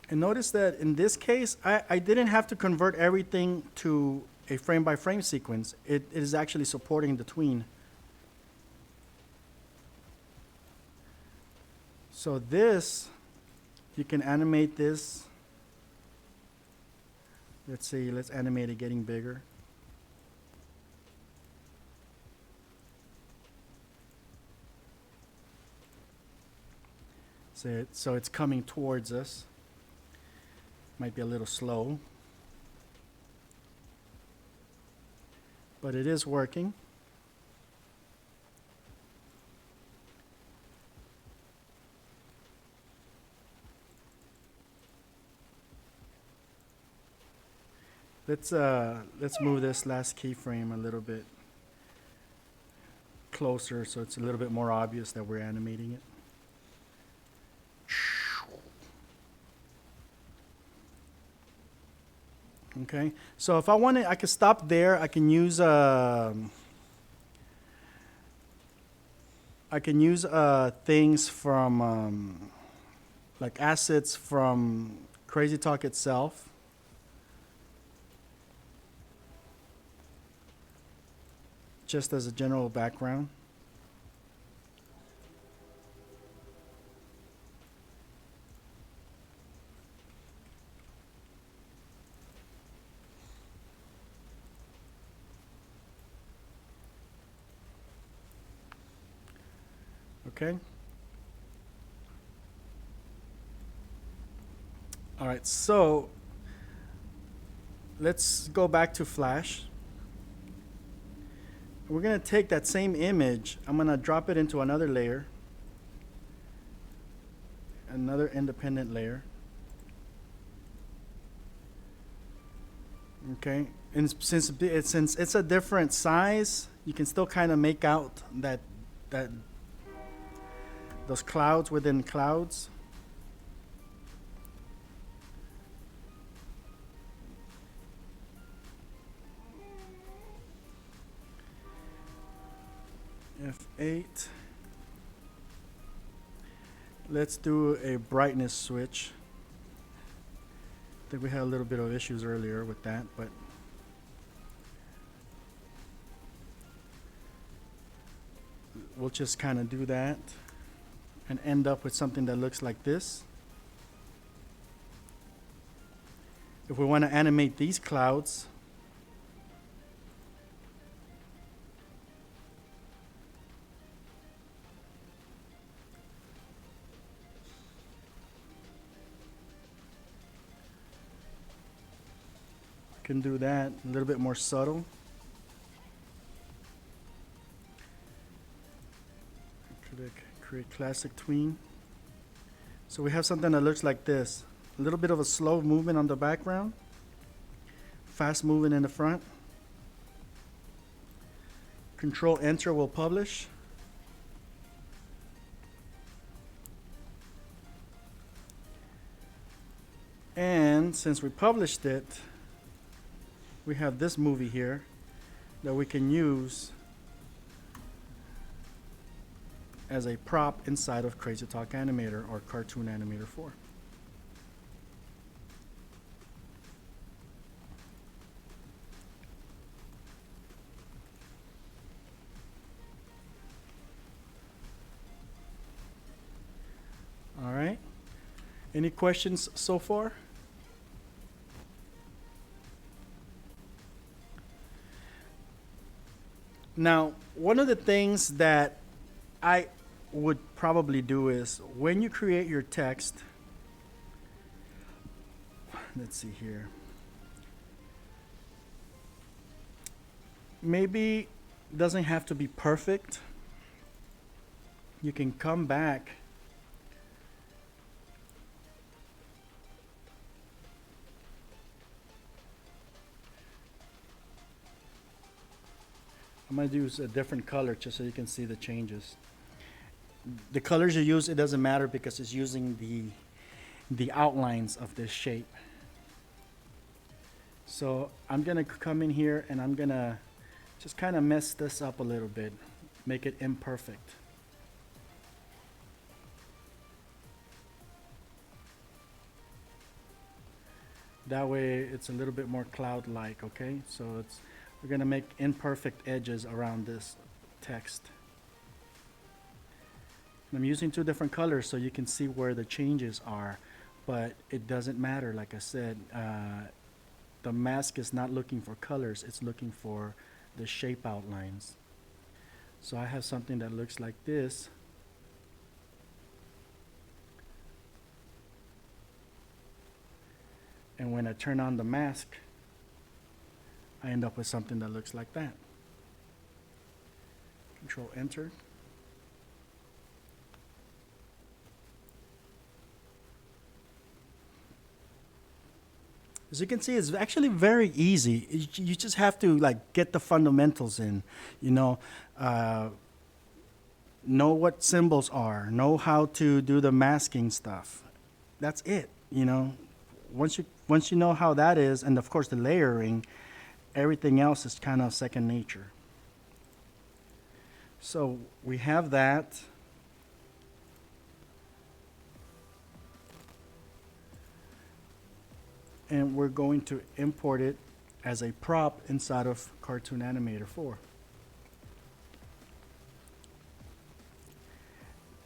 And notice that in this case, I didn't have to convert everything to a frame-by-frame sequence. It is actually supporting the tween. So this, you can animate this. Let's see, let's animate it getting bigger. So it's coming towards us. Might be a little slow, but it is working. Let's move this last keyframe a little bit closer so it's a little bit more obvious that we're animating it. Okay, so if I wanted, I could stop there. I can use things from like assets from CrazyTalk itself. Just as a general background. Okay. All right, so let's go back to Flash. We're going to take that same image. I'm going to drop it into another layer, another independent layer. Okay, and since it's a different size, you can still kind of make out that those clouds within clouds. F8. Let's do a brightness switch. I think we had a little bit of issues earlier with that, but we'll just kind of do that and end up with something that looks like this. If we want to animate these clouds, can do that a little bit more subtle. Create classic tween. So we have something that looks like this. A little bit of a slow movement on the background, fast movement in the front. Control Enter will publish. And since we published it, we have this movie here that we can use as a prop inside of CrazyTalk Animator or Cartoon Animator 4. All right. Any questions so far? Now, one of the things that I would probably do is when you create your text, let's see here. Maybe it doesn't have to be perfect. You can come back I'm going to use a different color just so you can see the changes. The colors you use, it doesn't matter because it's using the outlines of this shape. So I'm going to come in here and I'm going to just kind of mess this up a little bit, make it imperfect. That way it's a little bit more cloud-like, okay? So we're gonna make imperfect edges around this text. And I'm using two different colors so you can see where the changes are, but it doesn't matter, like I said. The mask is not looking for colors, it's looking for the shape outlines. So I have something that looks like this. And when I turn on the mask, I end up with something that looks like that. Control Enter. As you can see, it's actually very easy. You just have to get the fundamentals in, know what symbols are, know how to do the masking stuff. That's it, Once you know how that is, and of course the layering, everything else is kind of second nature. So we have that. And we're going to import it as a prop inside of Cartoon Animator 4.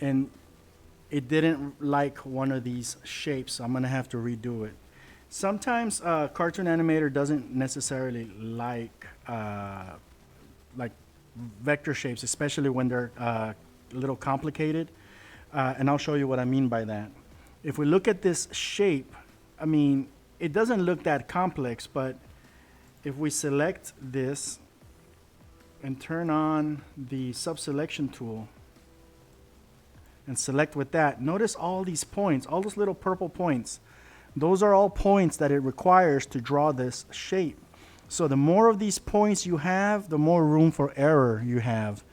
And it didn't like one of these shapes, so I'm going to have to redo it. Sometimes Cartoon Animator doesn't necessarily like vector shapes, especially when they're a little complicated. And I'll show you what I mean by that. If we look at this shape, I mean, it doesn't look that complex, but if we select this and turn on the subselection tool and select with that, notice all these points, all those little purple points. Those are all points that it requires to draw this shape. So the more of these points you have, the more room for error you have.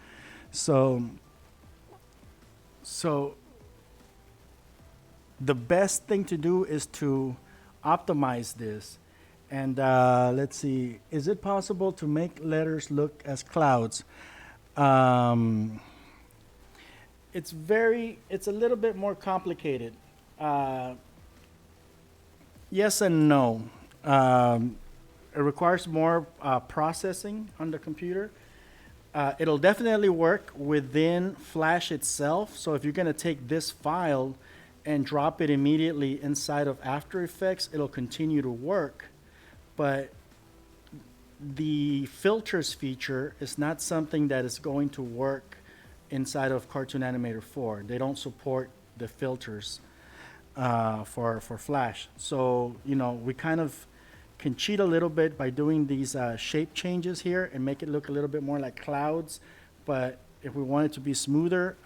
So the best thing to do is to optimize this. And let's see, is it possible to make letters look as clouds? It's a little bit more complicated. Yes and no. It requires more processing on the computer. It'll definitely work within Flash itself. So if you're going to take this file and drop it immediately inside of After Effects, it'll continue to work. But the filters feature is not something that is going to work inside of Cartoon Animator 4. They don't support the filters for Flash. So, we kind of can cheat a little bit by doing these shape changes here and make it look a little bit more like clouds. But if we want it to be smoother,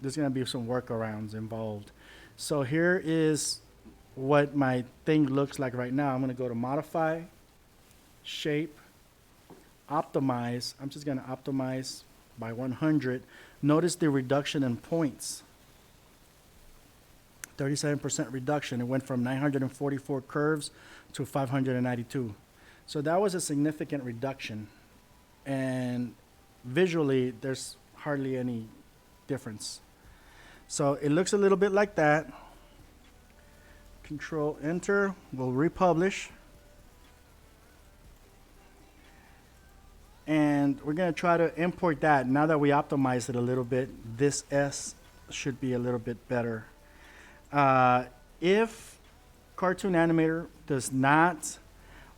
there's going to be some workarounds involved. So here is what my thing looks like right now. I'm going to go to Modify, Shape, Optimize. I'm just going to optimize by 100. Notice the reduction in points. 37% reduction. It went from 944 curves to 592. So that was a significant reduction. And visually, there's hardly any difference. So it looks a little bit like that. Control Enter, we'll republish. And we're going to try to import that. Now that we optimized it a little bit, this S should be a little bit better. If Cartoon Animator does not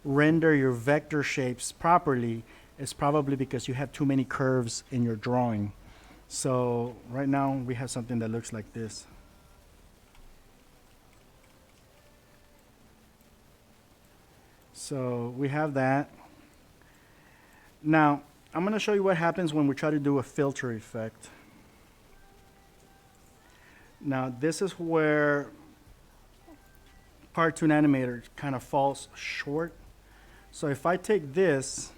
render your vector shapes properly, it's probably because you have too many curves in your drawing. So right now we have something that looks like this. So we have that. Now I'm going to show you what happens when we try to do a filter effect. Now this is where Cartoon Animator kind of falls short. So if I take this,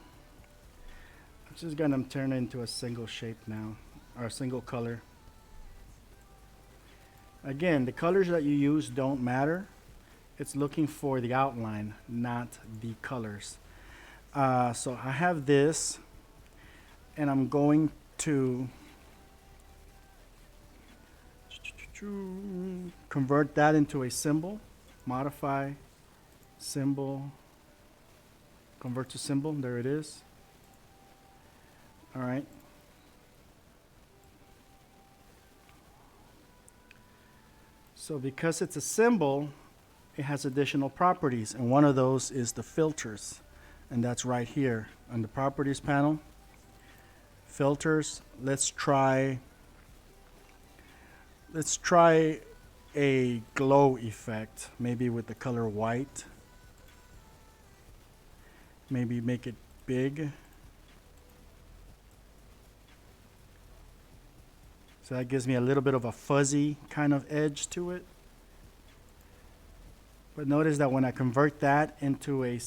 I'm just going to turn it into a single shape now, or a single color. Again, the colors that you use don't matter. It's looking for the outline, not the colors. So I have this, and I'm going to convert that into a symbol. Modify, symbol, convert to symbol. There it is. All right. So because it's a symbol, it has additional properties, and one of those is the filters, and that's right here on the properties panel. Filters. Let's try a glow effect, maybe with the color white. Maybe make it big. So that gives me a little bit of a fuzzy kind of edge to it. But notice that when I convert that into a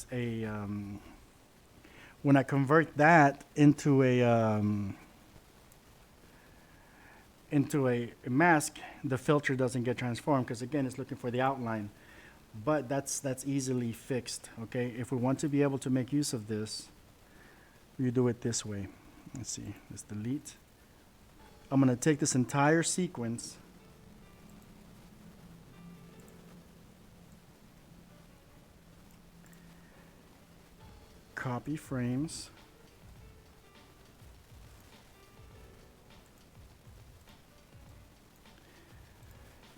mask, the filter doesn't get transformed because again it's looking for the outline. But that's easily fixed. Okay, if we want to be able to make use of this, we do it this way. Let's see. Let's delete. I'm going to take this entire sequence, copy frames,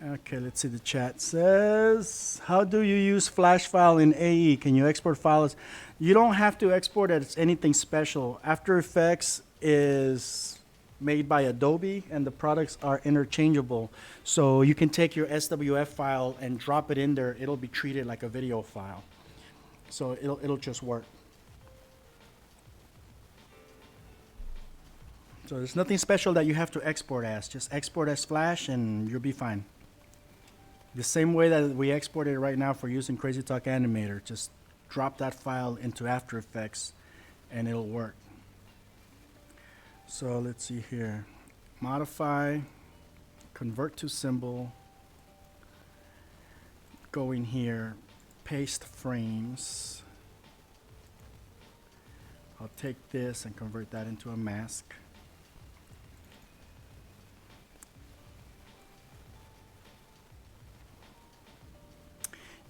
okay, let's see. The chat says, how do you use flash file in AE? Can you export files? You don't have to export it as anything special. After Effects is made by Adobe, and the products are interchangeable. So you can take your SWF file and drop it in there. It'll be treated like a video file. So it'll just work. So there's nothing special that you have to export as. Just export as Flash and you'll be fine. The same way that we export it right now for using CrazyTalk Animator. Just drop that file into After Effects and it'll work. So let's see here. Modify, convert to symbol, go in here, paste frames. I'll take this and convert that into a mask.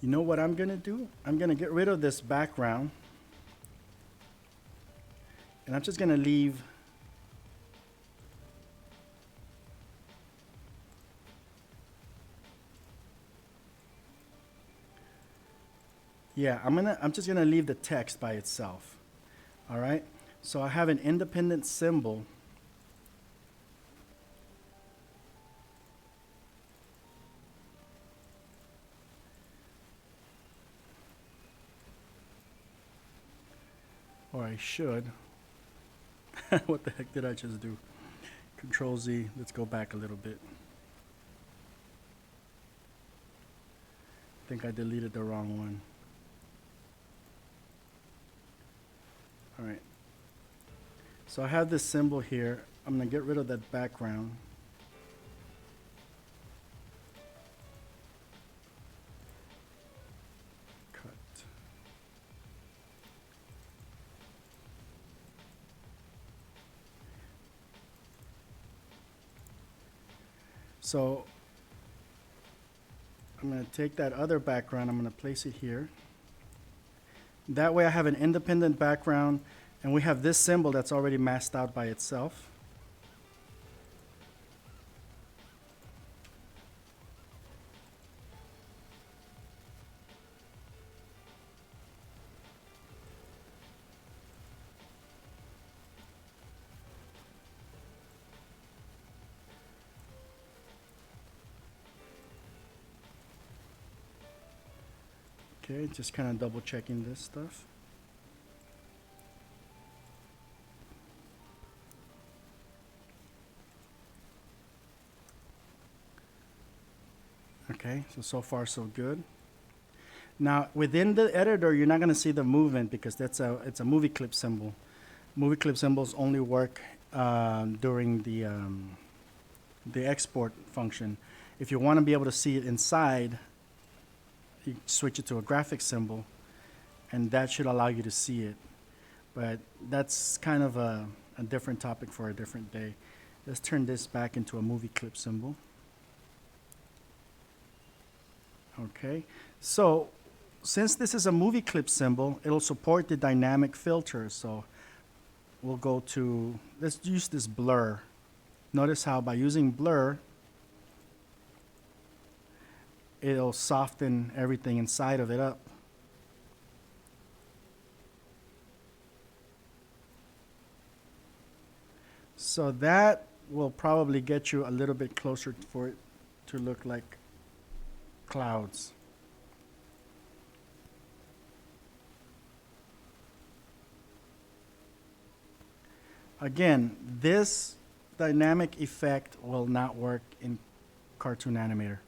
You know what I'm going to do? I'm going to get rid of this background. And I'm just going to leave I'm just gonna leave the text by itself. All right, so I have an independent symbol. Or I should. What the heck did I just do? Control Z, let's go back a little bit. I think I deleted the wrong one. All right, so I have this symbol here. I'm going to get rid of that background. Cut. So I'm going to take that other background, I'm going to place it here. That way I have an independent background, and we have this symbol that's already masked out by itself. Okay, just kind of double checking this stuff. Okay, so far so good. Now within the editor, you're not going to see the movement because it's a movie clip symbol. Movie clip symbols only work during the export function. If you want to be able to see it inside, you switch it to a graphic symbol, and that should allow you to see it. But that's kind of a different topic for a different day. Let's turn this back into a movie clip symbol. Okay, so since this is a movie clip symbol, it'll support the dynamic filter. So we'll go to, let's use this blur. Notice how by using blur, it'll soften everything inside of it up. So that will probably get you a little bit closer for it to look like clouds. Again, this dynamic effect will not work in Cartoon Animator.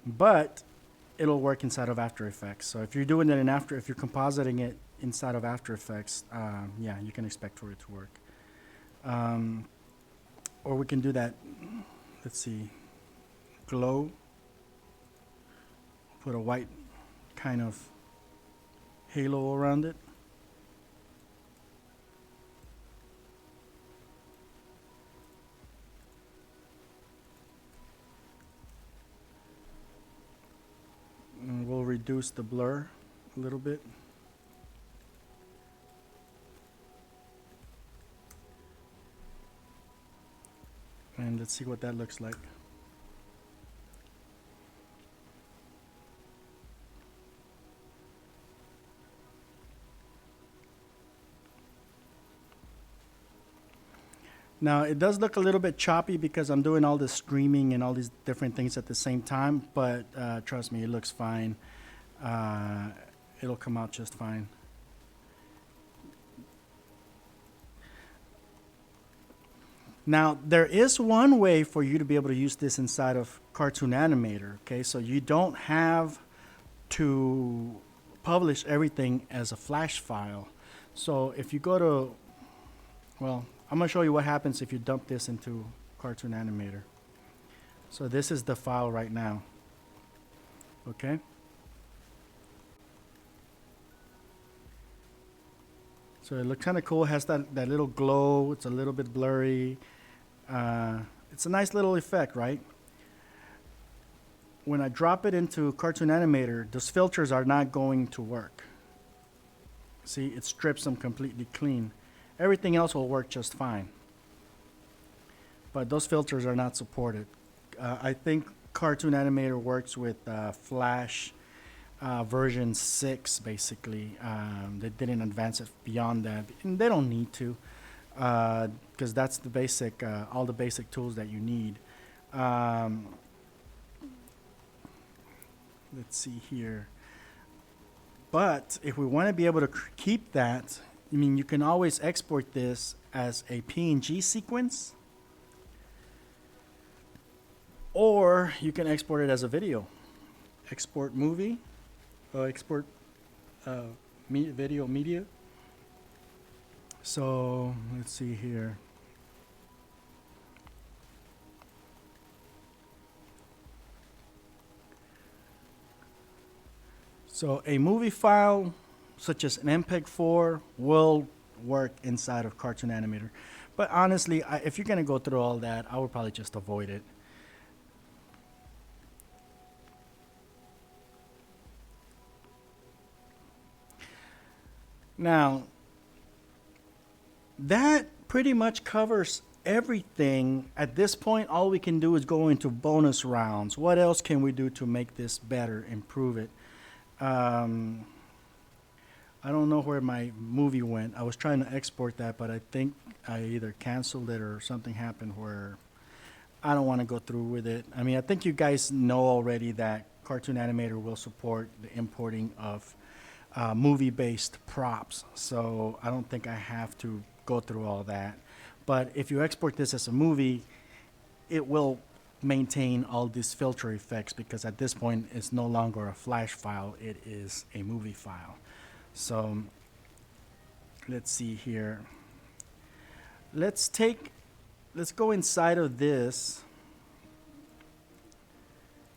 But it'll work inside of After Effects. So if you're doing it in if you're compositing it inside of After Effects, yeah, you can expect for it to work. Or we can do that, let's see, glow, put a white kind of halo around it. And we'll reduce the blur a little bit. And let's see what that looks like. Now it does look a little bit choppy because I'm doing all this streaming and all these different things at the same time, but trust me, it looks fine. It'll come out just fine. Now there is one way for you to be able to use this inside of Cartoon Animator, okay? So you don't have to publish everything as a Flash file. So if you go to, well, I'm going to show you what happens if you dump this into Cartoon Animator. So this is the file right now. Okay? So it looks kind of cool. It has that little glow. It's a little bit blurry. It's a nice little effect, right? When I drop it into Cartoon Animator, those filters are not going to work. See, it strips them completely clean. Everything else will work just fine. But those filters are not supported. I think Cartoon Animator works with Flash version 6, basically. They didn't advance it beyond that. And they don't need to, because that's the basic, all the basic tools that you need. Let's see here. But if we want to be able to keep that, I mean, you can always export this as a PNG sequence, or you can export it as a video. Export movie, export video media. So let's see here. So a movie file such as an MPEG-4 will work inside of Cartoon Animator. But honestly, if you're going to go through all that, I would probably just avoid it. Now, that pretty much covers everything. At this point, all we can do is go into bonus rounds. What else can we do to make this better, improve it? I don't know where my movie went. I was trying to export that, but I think I either canceled it or something happened where I don't want to go through with it. I mean, I think you guys know already that Cartoon Animator will support the importing of movie-based props, so I don't think I have to go through all that. But if you export this as a movie, it will maintain all these filter effects because at this point it's no longer a flash file, it is a movie file. So let's see here. Let's go inside of this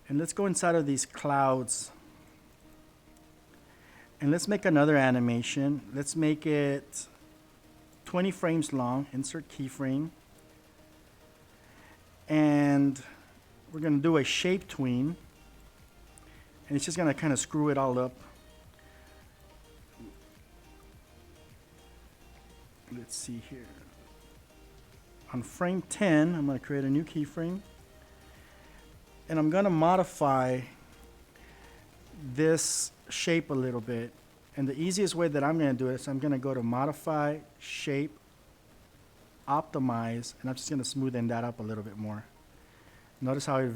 and let's go inside of these clouds and let's make another animation. Let's make it 20 frames long. Insert keyframe. And we're going to do a shape tween. And it's just going to kind of screw it all up. Let's see here. On frame 10, I'm going to create a new keyframe. And I'm going to modify this shape a little bit. And the easiest way that I'm going to do it is I'm going to go to Modify, Shape, Optimize, and I'm just going to smoothen that up a little bit more. Notice how it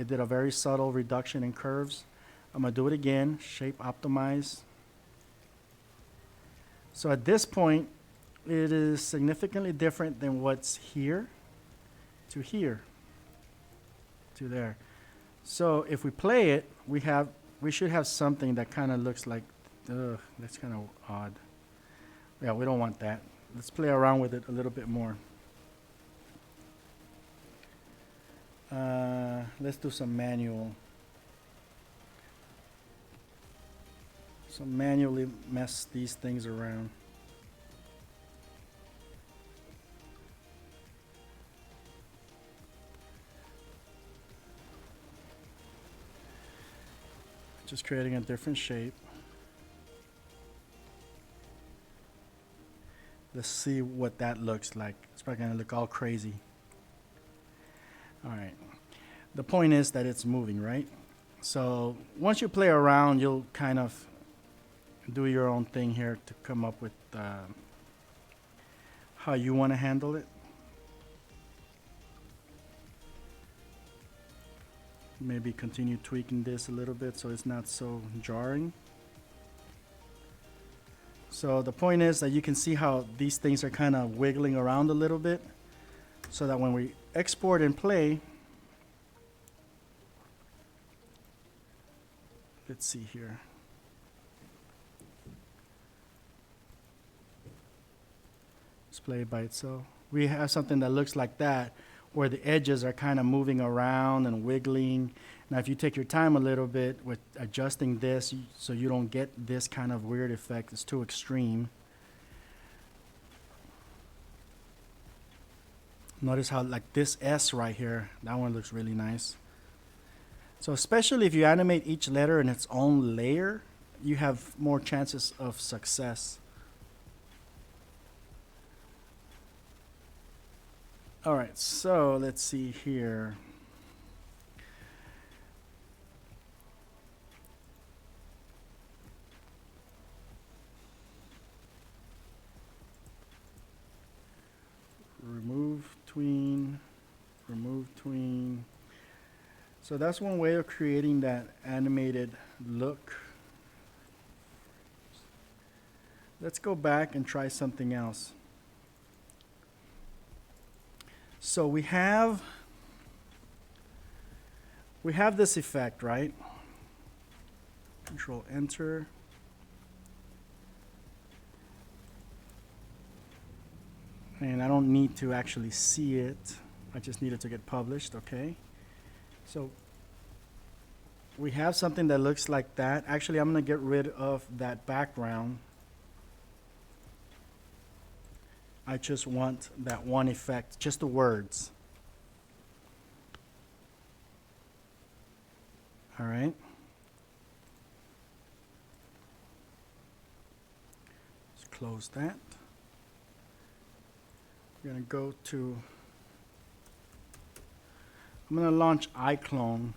did a very subtle reduction in curves. I'm going to do it again, Shape, Optimize. So at this point, it is significantly different than what's here to there. So if we play it, we should have something that kind of looks like, that's kind of odd. Yeah, we don't want that. Let's play around with it a little bit more. Let's do some manually mess these things around. Just creating a different shape. Let's see what that looks like. It's probably gonna look all crazy. All right. The point is that it's moving, right? So once you play around, you'll kind of do your own thing here to come up with how you want to handle it. Maybe continue tweaking this a little bit so it's not so jarring. So the point is that you can see how these things are kind of wiggling around a little bit so that when we export and play, let's see here. Let's play it by itself. We have something that looks like that, where the edges are kind of moving around and wiggling. Now, if you take your time a little bit with adjusting this so you don't get this kind of weird effect, it's too extreme. Notice how like this S right here, that one looks really nice. So especially if you animate each letter in its own layer, you have more chances of success. All right, so let's see here. Remove tween, remove tween. So that's one way of creating that animated look. Let's go back and try something else. So we have this effect, right? Control Enter. And I don't need to actually see it. I just need it to get published, okay? So we have something that looks like that. Actually, I'm going to get rid of that background. I just want that one effect, just the words. All right. Let's close that. We're going to go to, I'm going to launch iClone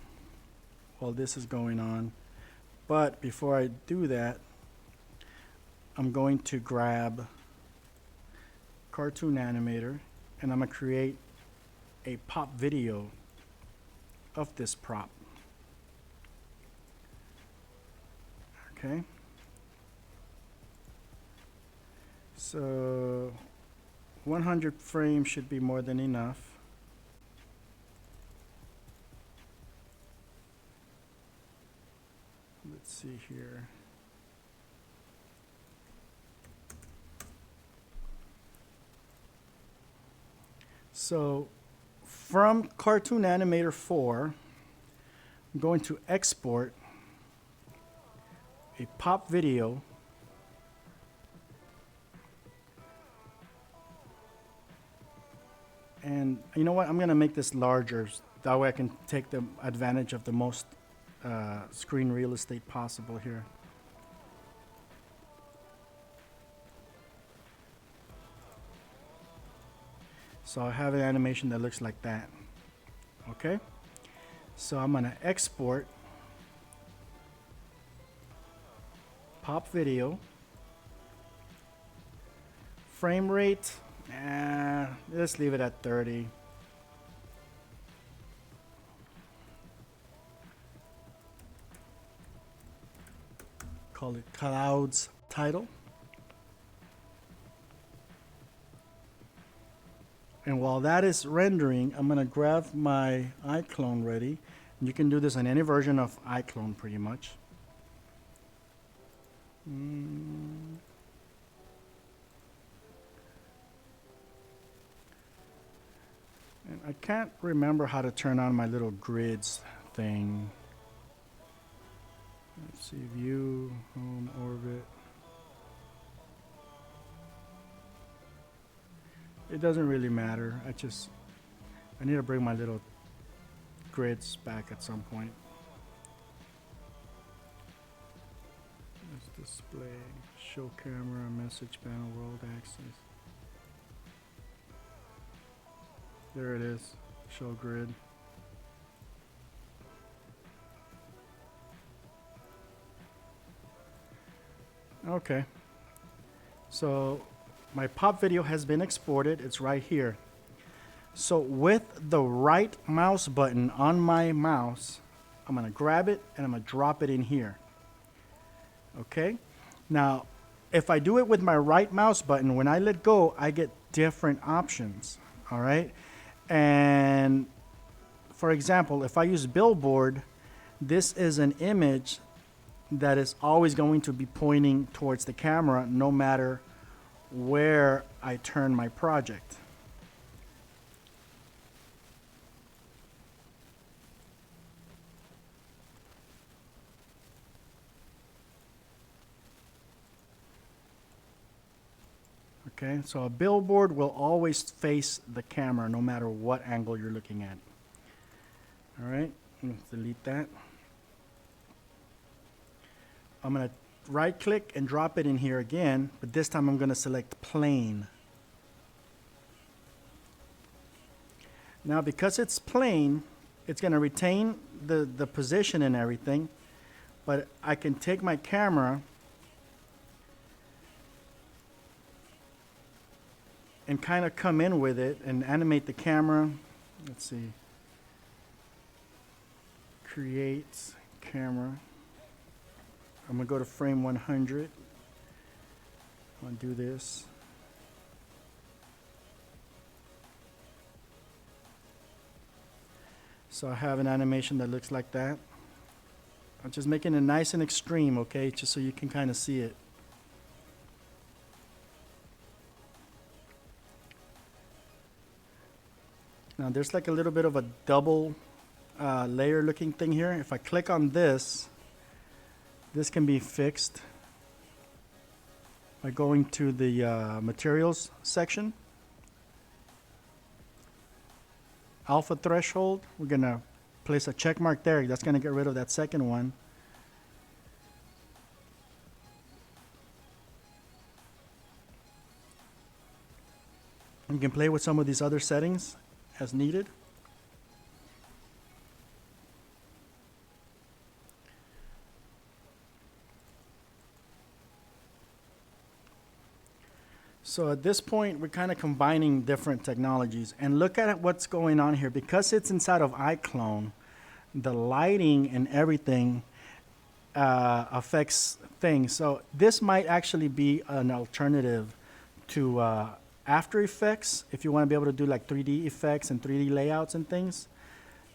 while this is going on. But before I do that, I'm going to grab Cartoon Animator, and I'm going to create a pop video of this prop. Okay. So 100 frames should be more than enough. Let's see here. So from Cartoon Animator 4, I'm going to export a pop video and you know what, I'm gonna make this larger, that way I can take the advantage of the most screen real estate possible here. So I have an animation that looks like that. Okay, so I'm gonna export pop video, frame rate, let's leave it at 30. Call it Clouds Title. And while that is rendering, I'm gonna grab my iClone ready. And you can do this on any version of iClone pretty much. And I can't remember how to turn on my little grids thing. Let's see, view, home, orbit. It doesn't really matter. I need to bring my little grids back at some point. Let's display, show camera, message panel, world access. There it is, show grid. Okay, so my pop video has been exported. It's right here. So with the right mouse button on my mouse, I'm gonna grab it and I'm gonna drop it in here. Okay, now if I do it with my right mouse button, when I let go, I get different options. All right, and for example, if I use billboard, this is an image that is always going to be pointing towards the camera no matter where I turn my project. Okay, so a billboard will always face the camera no matter what angle you're looking at. All right, let's delete that. I'm going to right click and drop it in here again, but this time I'm going to select plane. Now because it's plane, it's going to retain the position and everything, but I can take my camera and kind of come in with it and animate the camera. Let's see. Create camera. I'm gonna go to frame 100. I'm gonna do this. So I have an animation that looks like that. I'm just making it nice and extreme, okay, just so you can kind of see it. Now there's like a little bit of a double layer looking thing here. If I click on this, this can be fixed by going to the materials section. Alpha threshold, we're gonna place a check mark there. That's gonna get rid of that second one. You can play with some of these other settings as needed. So at this point, we're kind of combining different technologies. And look at what's going on here. Because it's inside of iClone, the lighting and everything affects things. So this might actually be an alternative to After Effects if you want to be able to do like 3D effects and 3D layouts and things.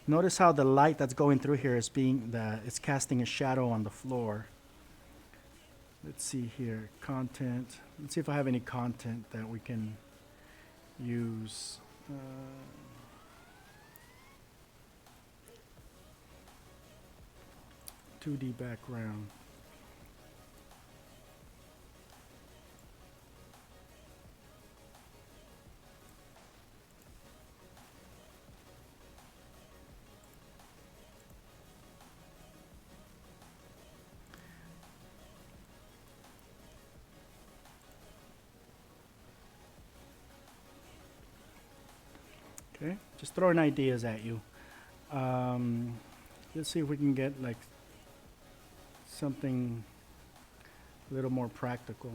Notice how the light that's going through here is it's casting a shadow on the floor. Let's see here, content. Let's see if I have any content that we can use. 2D background. Okay, just throwing ideas at you. Let's see if we can get like something a little more practical.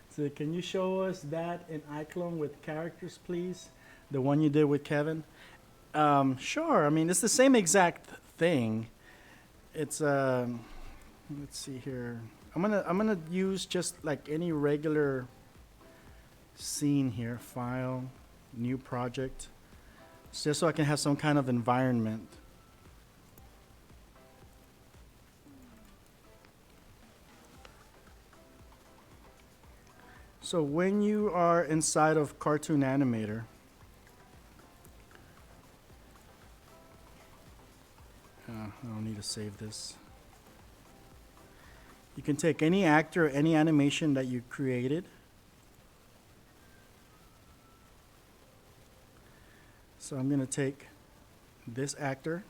So can you show us that in iClone with characters, please? The one you did with Kevin? Sure. I mean, it's the same exact thing. It's let's see here. I'm gonna use just like any regular scene here. File, new project, just so I can have some kind of environment. So when you are inside of Cartoon Animator, I don't need to save this. You can take any actor or any animation that you created. So I'm going to take this actor.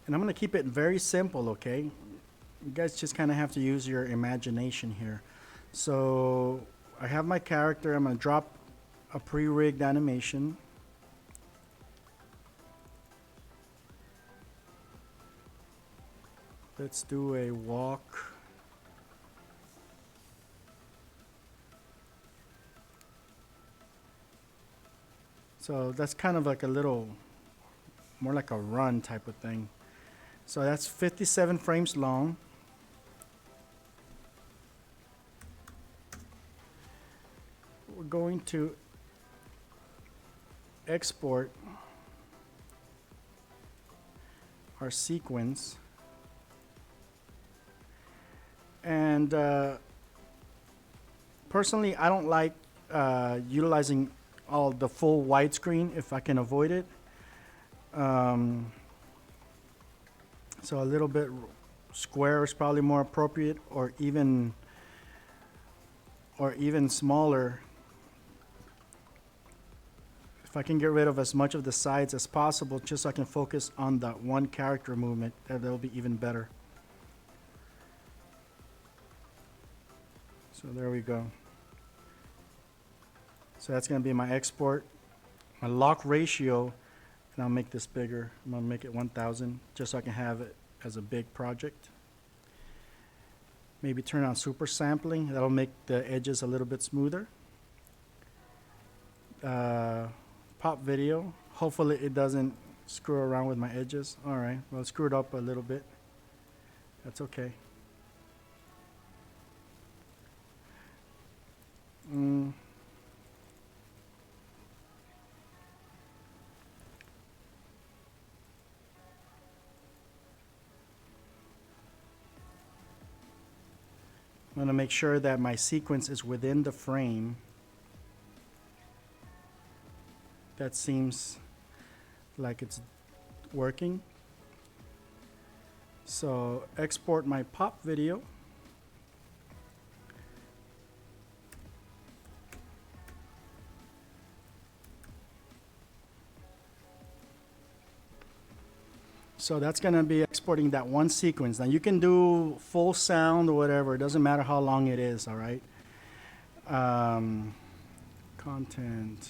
And I'm going to keep it very simple, okay? You guys just kind of have to use your imagination here. So I have my character. I'm going to drop a pre-rigged animation. Let's do a walk. So that's kind of like a little, more like a run type of thing. So that's 57 frames long. We're going to export our sequence. And personally, I don't like utilizing all the full widescreen if I can avoid it. So a little bit square is probably more appropriate, or even smaller. If I can get rid of as much of the sides as possible, just so I can focus on that one character movement, that'll be even better. So there we go. So that's going to be my export, my lock ratio, and I'll make this bigger. I'm going to make it 1000 just so I can have it as a big project. Maybe turn on super sampling. That'll make the edges a little bit smoother. Pop video. Hopefully it doesn't screw around with my edges. All right, well, it screwed up a little bit. That's okay. I'm going to make sure that my sequence is within the frame. That seems like it's working. So export my pop video. So that's going to be exporting that one sequence. Now you can do full sound or whatever. It doesn't matter how long it is, all right? Content.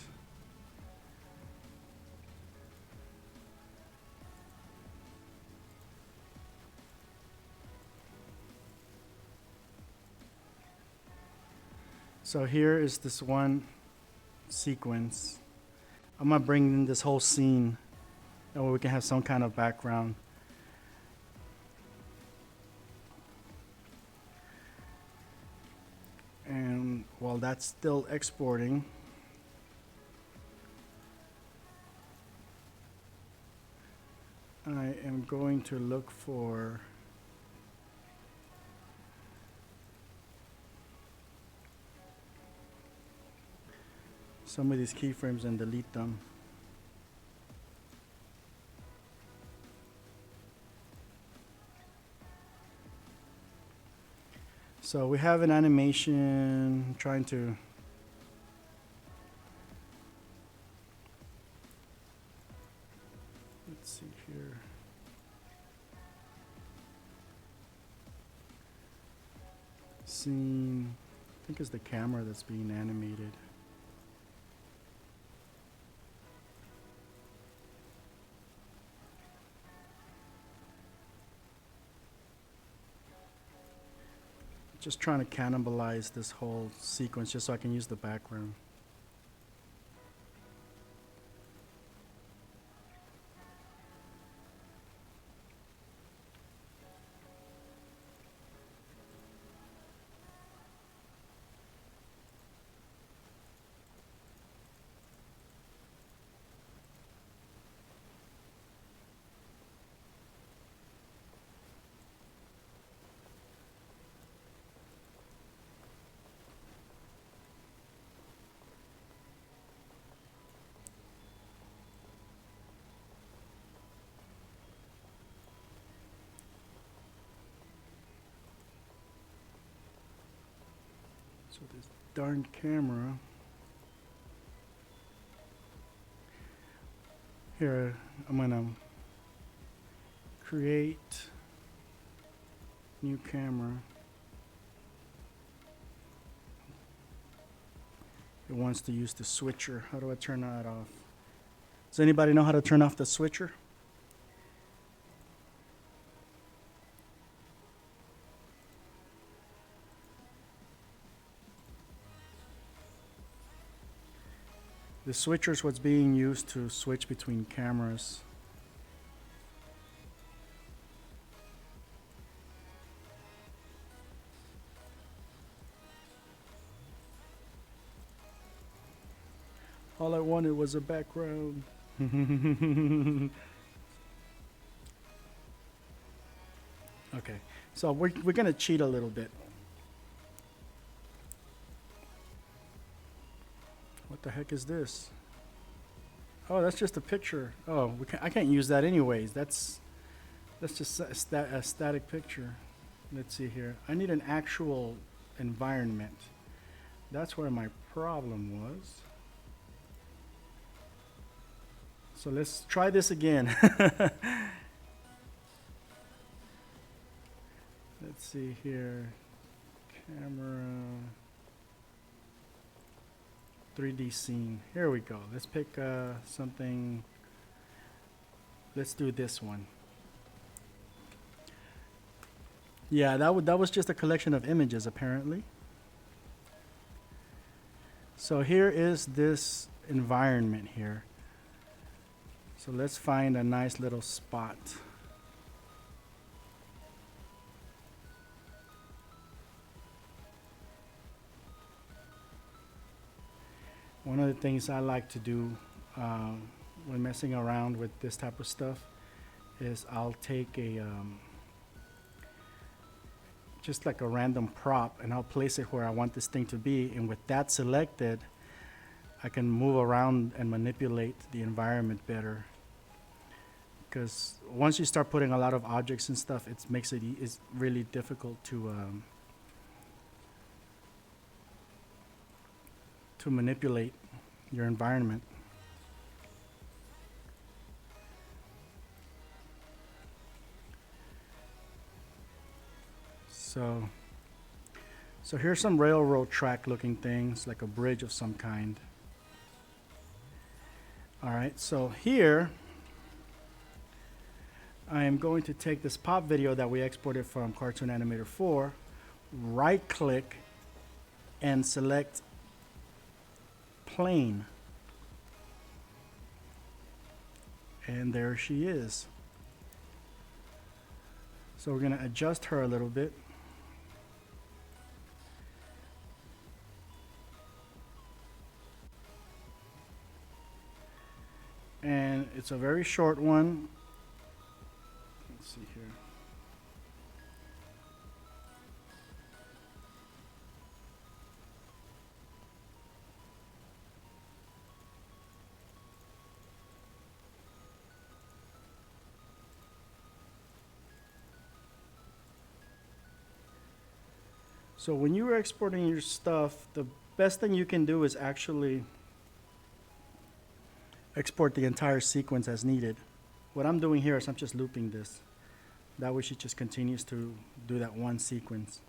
So here is this one sequence. I'm going to bring in this whole scene. That way we can have some kind of background. And while that's still exporting, I am going to look for some of these keyframes and delete them. So we have an animation. I'm trying to let's see here. Scene. I think it's the camera that's being animated. Just trying to cannibalize this whole sequence just so I can use the background. So this darn camera. Here, I'm gonna create new camera. It wants to use the switcher. How do I turn that off? Does anybody know how to turn off the switcher? The switcher is what's being used to switch between cameras. All I wanted was a background. Okay, so we're gonna cheat a little bit. What the heck is this? Oh, that's just a picture. Oh, I can't use that anyways. That's just a static picture. Let's see here. I need an actual environment. That's where my problem was. So let's try this again. Let's see here. Camera. 3D scene. Here we go. Let's pick something. Let's do this one. Yeah, that was just a collection of images apparently. So here is this environment here. So let's find a nice little spot. One of the things I like to do when messing around with this type of stuff is I'll take a just like a random prop, and I'll place it where I want this thing to be. And with that selected, I can move around and manipulate the environment better. Because once you start putting a lot of objects and stuff, it makes it's really difficult to manipulate your environment. So here's some railroad track looking things, like a bridge of some kind. All right, so here I am going to take this pop video that we exported from Cartoon Animator 4, right click and select plane. And there she is. So we're going to adjust her a little bit. And it's a very short one. Let's see here. So when you're exporting your stuff, the best thing you can do is actually export the entire sequence as needed. What I'm doing here is I'm just looping this. That way she just continues to do that one sequence.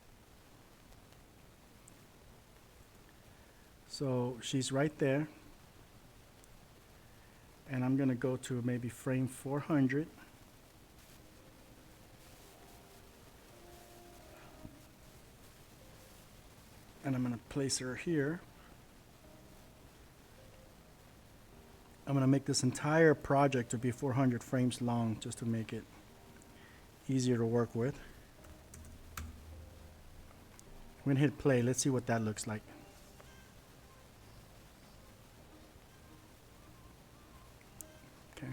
So she's right there. And I'm going to go to maybe frame 400. And I'm going to place her here. I'm going to make this entire project to be 400 frames long just to make it easier to work with. I'm going to hit play. Let's see what that looks like. Okay.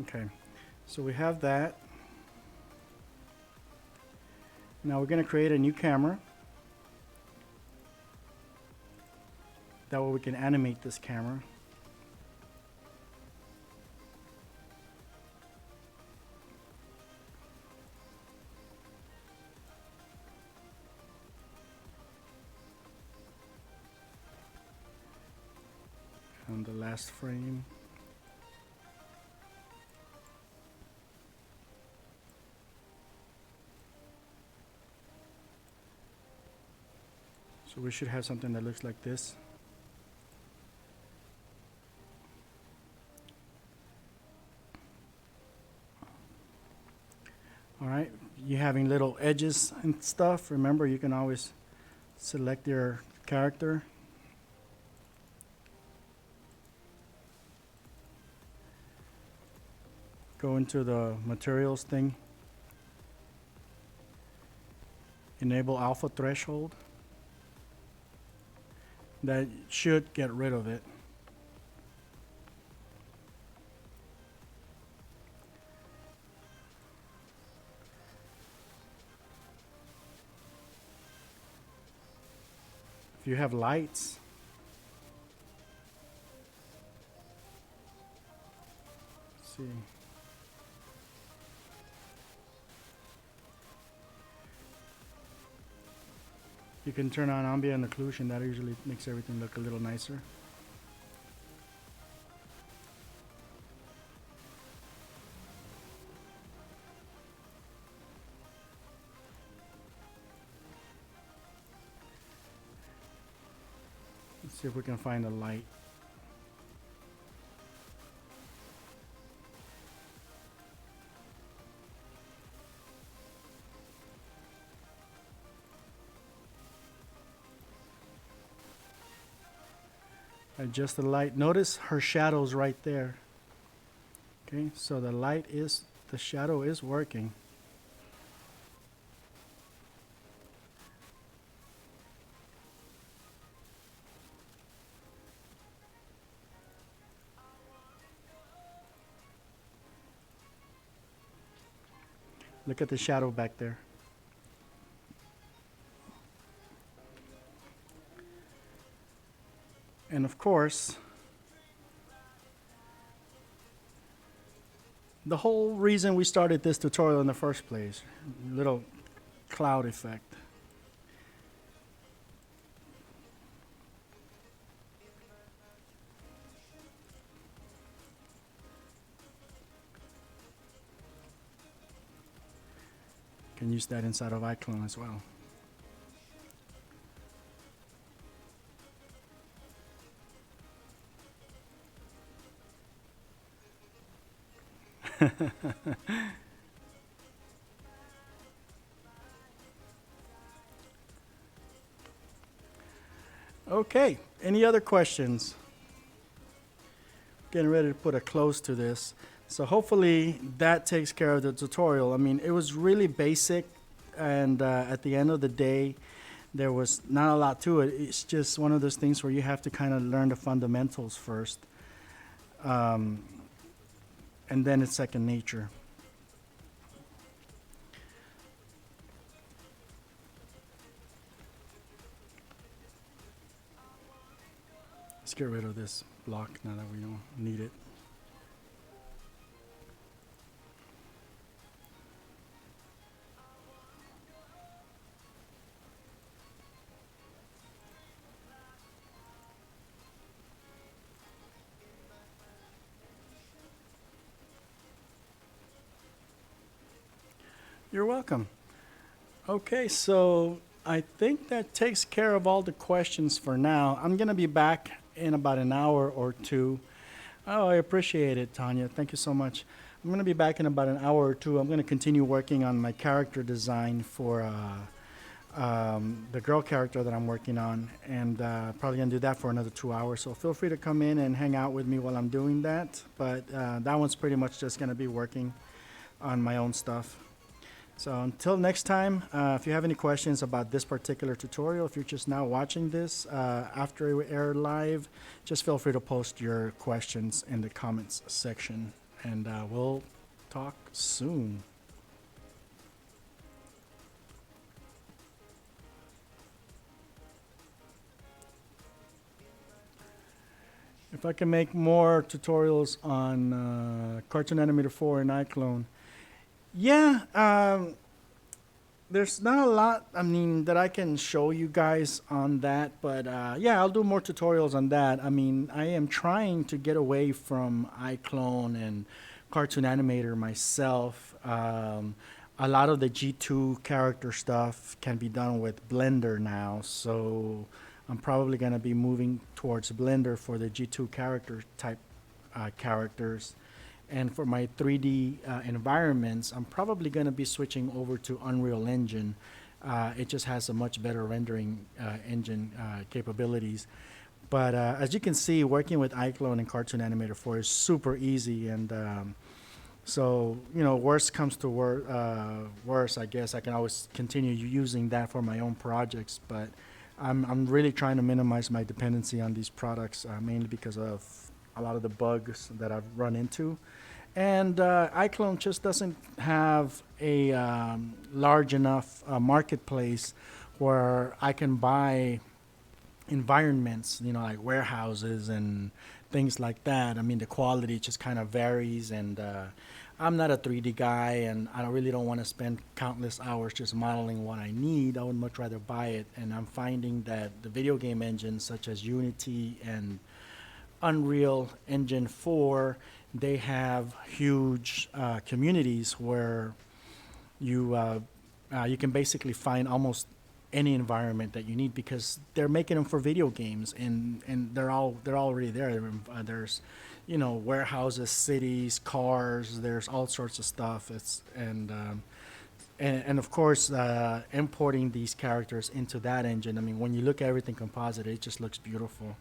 Okay, so we have that. Now we're going to create a new camera. That way we can animate this camera. On the last frame. So we should have something that looks like this. All right, you having little edges and stuff. Remember, you can always select your character. Go into the materials thing. Enable alpha threshold. That should get rid of it. If you have lights, let's see. You can turn on ambient occlusion. That usually makes everything look a little nicer. Let's see if we can find a light. Adjust the light. Notice her shadow's right there. Okay, so the shadow is working. Look at the shadow back there. And of course, the whole reason we started this tutorial in the first place, little cloud effect. Can use that inside of iClone as well. Okay, any other questions? Getting ready to put a close to this. So hopefully that takes care of the tutorial. I mean, it was really basic, and at the end of the day, there was not a lot to it. It's just one of those things where you have to kind of learn the fundamentals first, and then it's second nature. Let's get rid of this block now that we don't need it. You're welcome. Okay, so I think that takes care of all the questions for now. I'm going to be back in about an hour or two. Oh, I appreciate it, Tanya. Thank you so much. I'm going to be back in about an hour or two. I'm going to continue working on my character design for the girl character that I'm working on, and probably going to do that for another 2 hours. So feel free to come in and hang out with me while I'm doing that. But that one's pretty much just going to be working on my own stuff. So until next time, if you have any questions about this particular tutorial, if you're just now watching this after it aired live, just feel free to post your questions in the comments section, and we'll talk soon. If I can make more tutorials on Cartoon Animator 4 and iClone, yeah, there's not a lot, I mean, that I can show you guys on that, but yeah, I'll do more tutorials on that. I mean, I am trying to get away from iClone and Cartoon Animator myself. A lot of the G2 character stuff can be done with Blender now, so I'm probably going to be moving towards Blender for the G2 character type characters. And for my 3D environments, I'm probably going to be switching over to Unreal Engine. It just has a much better rendering engine capabilities. But as you can see, working with iClone and Cartoon Animator 4 is super easy. And so, you know, worst comes to worse, I guess I can always continue using that for my own projects. But I'm really trying to minimize my dependency on these products, mainly because of a lot of the bugs that I've run into. And iClone just doesn't have a large enough marketplace where I can buy environments, you know, like warehouses and things like that. I mean, the quality just kind of varies, and I'm not a 3D guy, and I really don't want to spend countless hours just modeling what I need. I would much rather buy it, and I'm finding that the video game engines such as Unity and Unreal Engine 4, they have huge communities where you can basically find almost any environment that you need, because they're making them for video games, and they're already there. There's, you know, warehouses, cities, cars. There's all sorts of stuff. And of course, importing these characters into that engine. I mean, when you look at everything composite, it just looks beautiful.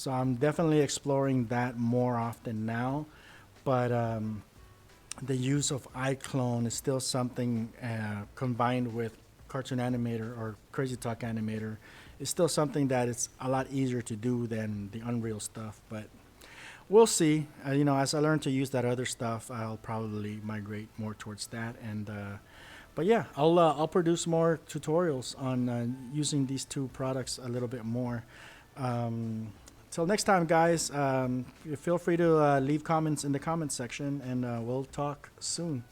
So I'm definitely exploring that more often now. But the use of iClone is still something combined with Cartoon Animator or CrazyTalk Animator is still something that it's a lot easier to do than the Unreal stuff. But we'll see. As I learn to use that other stuff, I'll probably migrate more towards that. But yeah, I'll produce more tutorials on using these two products a little bit more. Till next time, guys. Feel free to leave comments in the comments section, and we'll talk soon.